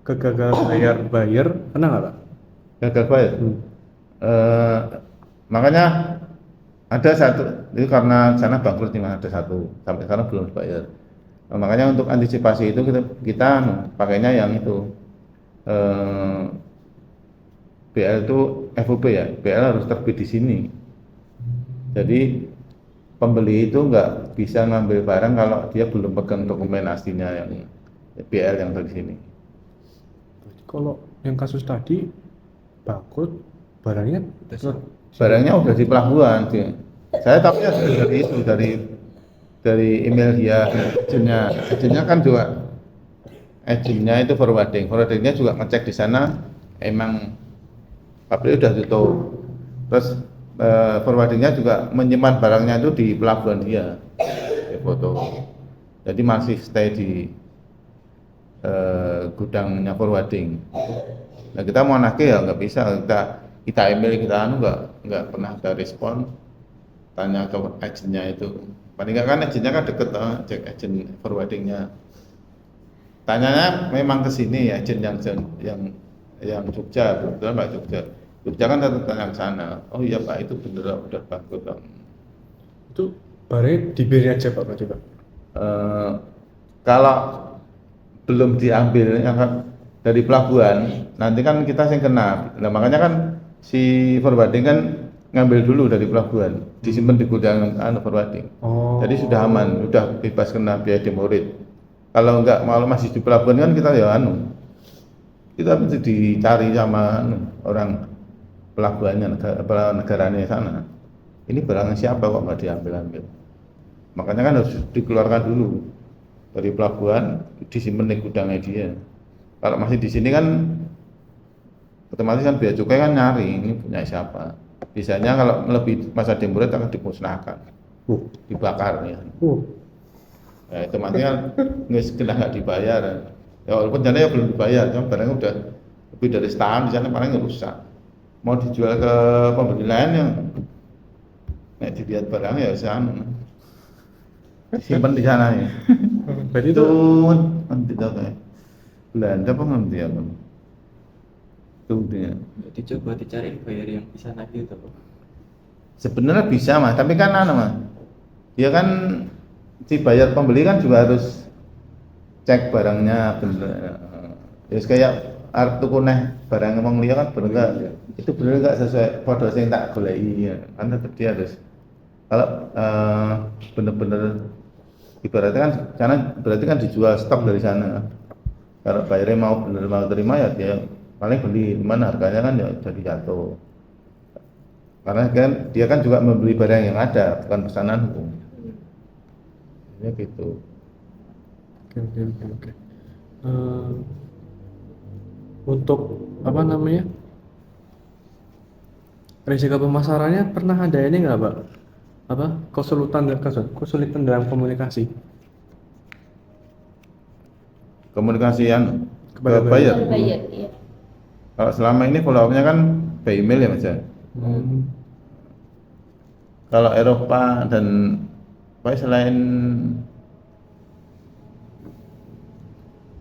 kegagalan bayar pernah nggak Pak? Gagal bayar. Makanya ada satu itu karena sana bangkrut nih, ada satu sampai sekarang belum dibayar. Makanya untuk antisipasi itu kita pakainya yang itu BL itu FOB ya, BL harus terbit di sini. Jadi pembeli itu nggak bisa ngambil barang kalau dia belum pegang dokumen aslinya yang BL yang dari sini. Kalau yang kasus tadi bangkrut, barangnya udah di pelabuhan sih. Saya tahunya dari itu dari email dia agennya kan juga agennya itu forwardingnya juga ngecek di sana emang pabrik udah tutup, terus forwardingnya juga menyimpan barangnya itu di pelabuhan dia di foto, jadi masih stay di gudangnya forwarding. Nah kita mau nagih ya nggak bisa, kita email kita nggak pernah ada respon, tanya ke agennya itu. Paling nggak kan agennya kan deket, cek agen forwardingnya. Tanyanya memang ke sini ya, agen yang Jogja, kebetulan Pak Jogja kan tetap tanya ke sana. Oh iya Pak, itu bener udah bangkrut. Itu barangnya dibiarin aja Pak coba. Kalau belum diambil dari pelabuhan, nanti kan kita yang kena. Nah makanya kan si forwarding kan ngambil dulu dari pelabuhan, disimpan di gudang forwarding. Jadi sudah aman, sudah bebas kena biaya demorit. Kalau enggak malah masih di pelabuhan kan kita ya kita mesti dicari sama orang pelabuhannya, negaranya sana. Ini barangnya siapa kok nggak diambil? Makanya kan harus dikeluarkan dulu dari pelabuhan, disimpan di gudangnya dia. Kalau masih di sini kan otomatis kan bea cukai kan nyari ini punya siapa. Biasanya kalau melebihi masa demorit akan dimusnahkan, dibakar ya. Nah, itu makanya nggak dibayar. Ya walaupun jadinya ya belum dibayar, cuma barangnya udah lebih dari setahun di sana paling rusak. Mau dijual ke pembeli lain yang dilihat barangnya ya sana, simpan di sana ya. Berarti itu nanti kayak Belanda apa nanti ya bang? Jadi coba dicari bayar yang bisa nagih itu. Sebenarnya bisa mas, tapi kan dia kan si bayar pembeli kan juga harus cek barangnya bener. Ya kayak tuku neh barang ngomong liya kan bener nggak? Itu bener nggak sesuai foto yang tak goleki ya. Kan tetap dia harus kalau bener-bener ibaratnya kan karena berarti kan dijual stok dari sana. Kalau bayarnya mau bener mau terima ya dia paling beli, mana harganya kan ya jadi jatuh. Karena kan dia kan juga membeli barang yang ada, bukan pesananku. Ya gitu. Oke. Untuk apa namanya? Risiko pemasarannya pernah ada ini nggak Pak? Kesulitan dalam komunikasi? komunikasian ke Kepada buyer. Kalau bayar, iya. Kalau selama ini follow up-nya kan by email ya Mas ya. Kalau Eropa dan selain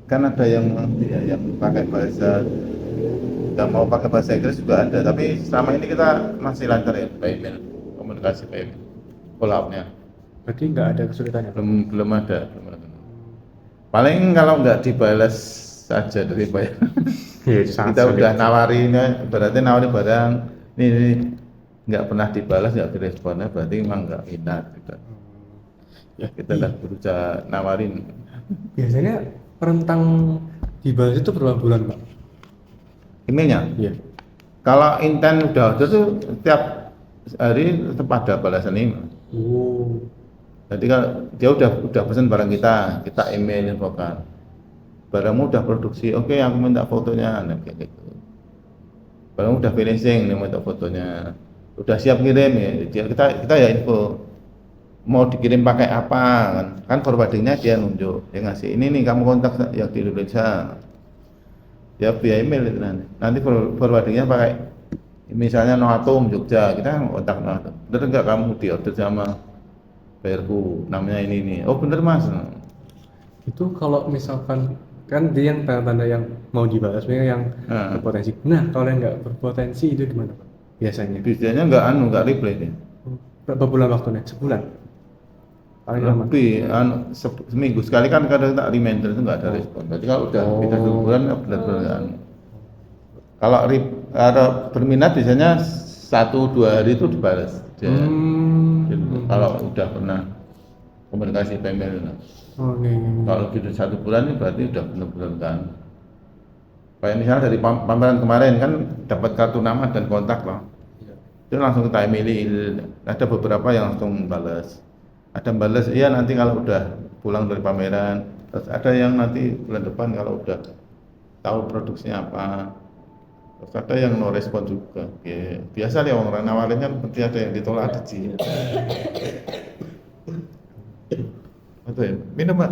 kan ada yang pakai bahasa, nggak mau pakai bahasa Inggris juga ada, tapi selama ini kita masih lancar ya by email, komunikasi by email, follow up-nya Berarti nggak ada kesulitannya. belum ada. Paling kalau nggak dibalas saja dari buyer. Iya, sangat Kita sulit. udah nawarin, berarti nawarin barang ini nggak pernah dibalas, nggak diresponnya, berarti memang nggak minat gitu. Ya, Kita udah berusaha nawarin. biasanya rentang dibalas itu berapa bulan, Pak? Emailnya Iya. kalau intent udah ada tuh setiap hari tetap ada balasan email. Oh. Jadi kalau dia udah pesan barang kita email infokan barangmu udah produksi, oke aku minta fotonya, nah, kayak gitu. Barangmu udah finishing, nih minta fotonya, udah siap kirim ya. Kita ya info mau dikirim pakai apa kan forwardingnya dia nunjuk, dia ngasih ini nih kamu kontak yang di Indonesia, ya via email itu nanti forwardingnya pakai misalnya Noatom Jogja, kita kan kontak Noatom, bener nggak kamu di order sama bayarku namanya ini, oh bener mas. Itu kalau misalkan kan dia yang tanda-tanda yang mau dibalas, sebenarnya yang berpotensi. Nah, kalau yang nggak berpotensi itu gimana, Pak? Biasanya nggak reply dia. berapa bulan waktunya? Sebulan? Paling lama? Lebih seminggu sekali kan kadang tak reminder itu nggak ada respon. Jadi kalau udah kita sebulan benar-benar kalau berminat biasanya 1-2 hari itu dibalas dia. Gitu. Kalau udah pernah komunikasi email. Kalau gitu 1 bulan ini berarti udah benar-benar kan. Kayak misalnya dari pameran kemarin kan dapat kartu nama dan kontak lah. Itu langsung kita email. Ada beberapa yang langsung balas. Ada balas, iya nanti kalau udah pulang dari pameran. Terus ada yang nanti bulan depan kalau udah tahu produksinya apa. Terus ada yang no respon juga. Ya, biasa ya orang nawarin kan pasti ada yang ditolak ada sih. Apa ya? Minum Pak.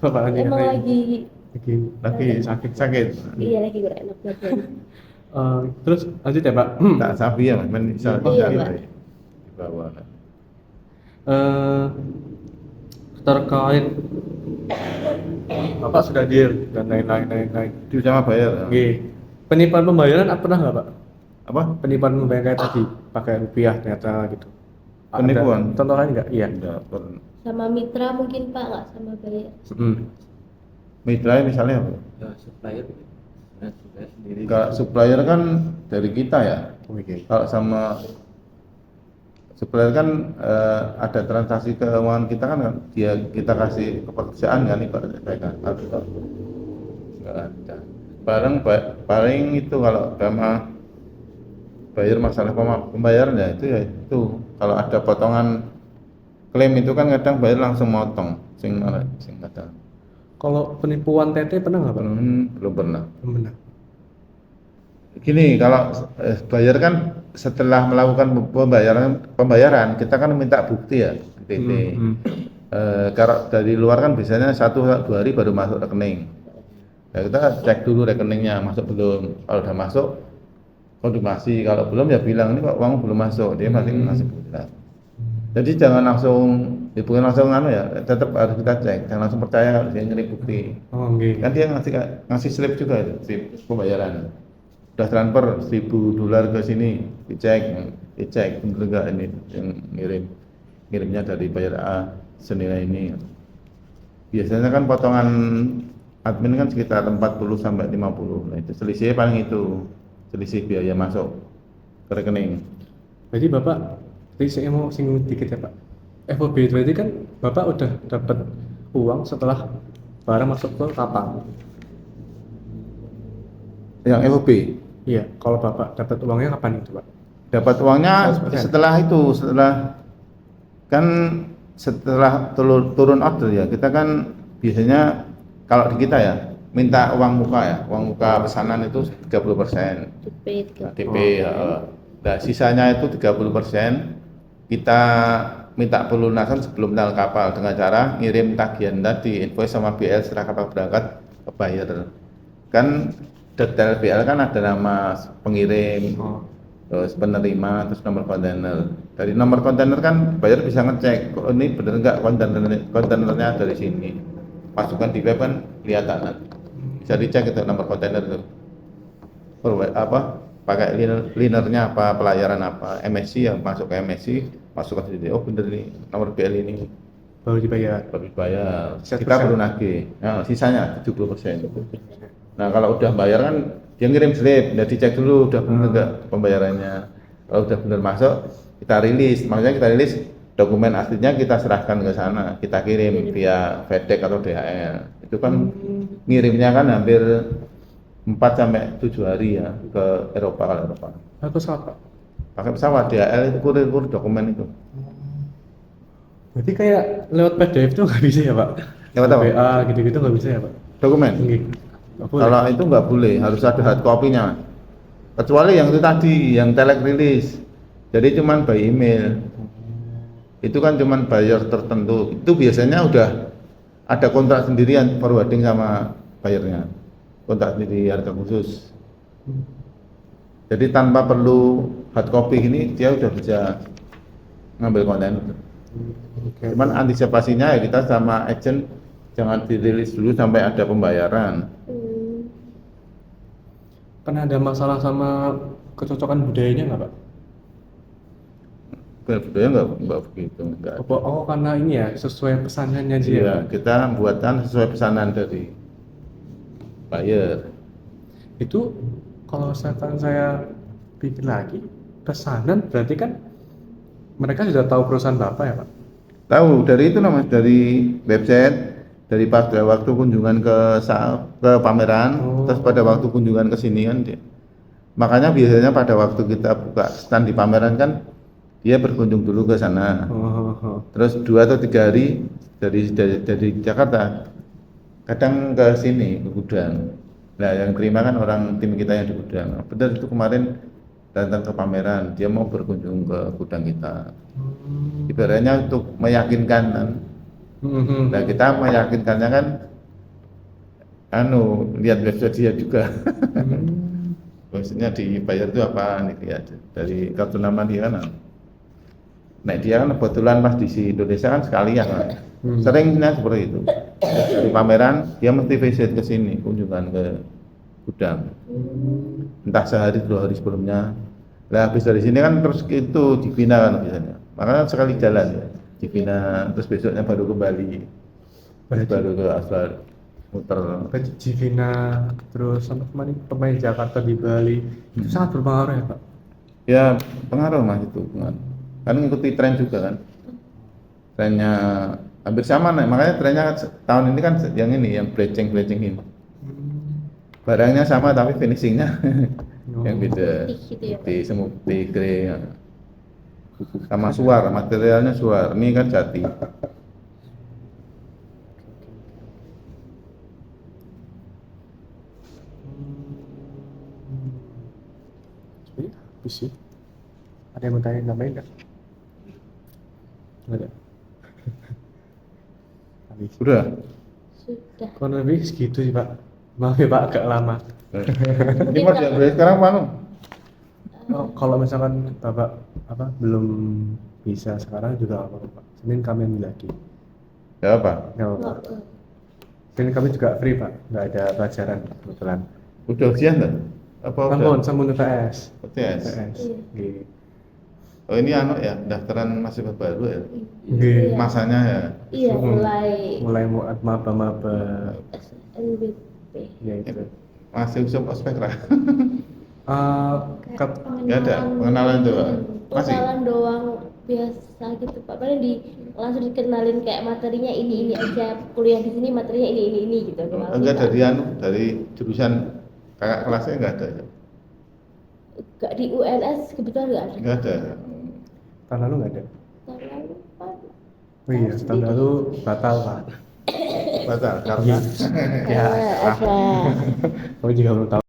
Bapak Emang lagi sakit. iya lagi kurang enak badan. Terus lanjut ya, Pak. Tak sapi ya, men bisa Iya, Pak. di bawah. Terkait Bapak sudah deal dan lain-lain. Itu sama bayar. Oke. Penipuan pembayaran pernah nggak, Pak? Apa? Penipuan pembayaran kayak tadi, pakai rupiah ternyata gitu. Penipuan? Ada contoh lain nggak? Iya. Enggak pernah. Sama mitra mungkin Pak, nggak sama bayar. Mitra misalnya apa? Ya, supplier sendiri. Kalau supplier kan dari kita ya. Oke. Kalau sama supplier kan ada transaksi keuangan kita kan kita kasih kepercayaan kan ibaratnya kan. Enggak ada. Paling itu kalau sama bayar masalah pembayaran ya itu kalau ada potongan klaim itu kan kadang bayar langsung motong sing kadang. Kalau penipuan TT pernah nggak, Pak? Belum pernah. Belum pernah. Gini, kalau bayar kan setelah melakukan pembayaran kita kan minta bukti ya TT. Kalau dari luar kan biasanya 1-2 hari baru masuk rekening. Nah, kita cek dulu rekeningnya masuk belum. Kalau udah masuk konfirmasi, kalau belum ya bilang ini kok uang belum masuk, dia masih bilang. Jadi jangan langsung bukan langsung ya, tetap harus kita cek, jangan langsung percaya kalau dia ngirim bukti. Okay. Kan dia ngasih slip juga itu, slip pembayaran. Udah transfer $1.000 ke sini, dicek bener enggak ini yang ngirimnya dari bayar A senilai ini. Biasanya kan potongan admin kan sekitar 40-50. Nah, itu selisihnya paling itu, selisih biaya masuk ke rekening. Jadi Bapak, tadi saya mau singgung dikit ya, Pak. FOB itu berarti kan Bapak udah dapat uang setelah barang masuk ke kapal. Yang FOB? Iya, kalau Bapak dapat uangnya kapan itu, Pak? Dapat uangnya 100%. setelah turun order ya. Kita kan biasanya kalau di kita ya minta uang muka pesanan itu 30%. DP. DP. Nah, sisanya itu 30% kita minta pelunasan sebelum tanggal kapal dengan cara ngirim tagihan tadi, invoice sama BL setelah kapal berangkat ke buyer. Kan detail BL kan ada nama pengirim, terus penerima, terus nomor kontainer. Dari nomor kontainer kan buyer bisa ngecek, kok ini bener nggak kontainernya dari sini. Masukkan di web kan kelihatan. Bisa dicek itu nomor kontainer itu. Pakai linernya apa, pelayaran apa, MSC yang masuk ke MSC, masukkan di oh bener nih nomor BL ini baru dibayar. Kita perlu nagih. Nah, sisanya 70%. Nah, kalau udah bayar kan dia ngirim slip, udah dicek dulu udah bener enggak pembayarannya. Kalau udah bener masuk, kita rilis. Maksudnya kita rilis dokumen aslinya kita serahkan ke sana, kita kirim via FedEx atau DHL. Itu kan ngirimnya kan hampir 4 sampai 7 hari ya ke Eropa. Atau pesawat, Pak? Pakai pesawat DHL itu kurir dokumen itu. Berarti kayak lewat PDF itu nggak bisa ya, Pak? Lewat apa? WA gitu-gitu nggak bisa ya, Pak? Dokumen? Nggak boleh. Kalau itu nggak boleh, harus ada hard copy-nya. Kecuali yang itu tadi, yang telek rilis. Jadi cuman by email. Itu kan cuman buyer tertentu. Itu biasanya udah ada kontrak sendirian forwarding sama bayarnya. Kontrak sendiri harga khusus. Jadi tanpa perlu hard copy ini dia udah bisa ngambil konten. Cuman antisipasinya ya kita sama agent jangan dirilis dulu sampai ada pembayaran. Pernah ada masalah sama kecocokan budayanya nggak, Pak? Budaya nggak begitu, enggak. Oh, karena ini ya sesuai pesanannya aja ya, Iya, Pak? kita buatkan sesuai pesanan dari buyer. Itu kalau misalkan saya pikir lagi, pesanan berarti kan mereka sudah tahu perusahaan Bapak ya, Pak? Tahu dari itu namanya, dari website, dari pada waktu kunjungan ke pameran, terus pada waktu kunjungan ke sini kan dia. Makanya biasanya pada waktu kita buka stand di pameran kan dia berkunjung dulu ke sana. Terus 2 atau 3 hari dari Jakarta kadang ke sini ke gudang. Nah, yang terima kan orang tim kita yang di gudang. Benar itu kemarin datang ke pameran, dia mau berkunjung ke gudang kita. Ibaratnya untuk meyakinkan kan. Nah, kita meyakinkannya kan lihat website dia juga. Maksudnya dibayar itu apa nih lihat dari kartu nama dia kan. Nah, dia kan kebetulan pas di Indonesia kan sekalian kan. Seringnya seperti itu. Dari pameran dia mesti visit ke sini, kunjungan ke gudang. Entah sehari 2 hari sebelumnya. Nah, habis dari sini kan terus itu dibina kan biasanya. Makanya sekali jalan ya, dibina terus besoknya baru ke Bali. Baru ke Asbar muter. Jivina terus sama kemarin pemain Jakarta di Bali itu sangat berpengaruh ya, Pak? Ya, pengaruh Mas itu. Kan ngikuti tren juga kan. Trennya hampir sama nih, makanya trennya tahun ini kan yang ini, yang bleaching ini. Barangnya sama tapi finishingnya yang beda. Putih, semu putih, grey. Sama suar, materialnya suar. Ini kan jati. Habis sih. Ada yang mau tanya nambahin nggak? Nggak ada. Habis. Sudah. Kurang lebih segitu sih, Pak. Maaf ya, Pak, agak lama. Ini mau diambil sekarang mana? Kalau misalkan Bapak belum bisa sekarang juga apa, Pak? Senin kami ambil lagi. Ya apa? Nggak apa-apa. Senin kami juga free, Pak. Nggak ada pelajaran kebetulan. Udah ujian kan? Apa udah? Sambun UTS. UTS. Iya. Oh ini ya, daftaran masih baru ya? Iya. Masanya ya? Iya, mulai maba-maba. SNBP. Ya itu. Masih usap ospek lah. Nggak ada pengenalan doang. Masih? Pengenalan doang biasa gitu Pak. Paling langsung dikenalin kayak materinya ini aja, kuliah di sini materinya ini gitu. Enggak dari jurusan kakak kelasnya enggak ada ya? Enggak di UNS kebetulan enggak ada. Enggak ada. Tahun lalu nggak ada. Tahun lalu Pak. Oh iya, tahun lalu batal, Pak. Batal karena Ya, Ada. kamu juga belum tahu.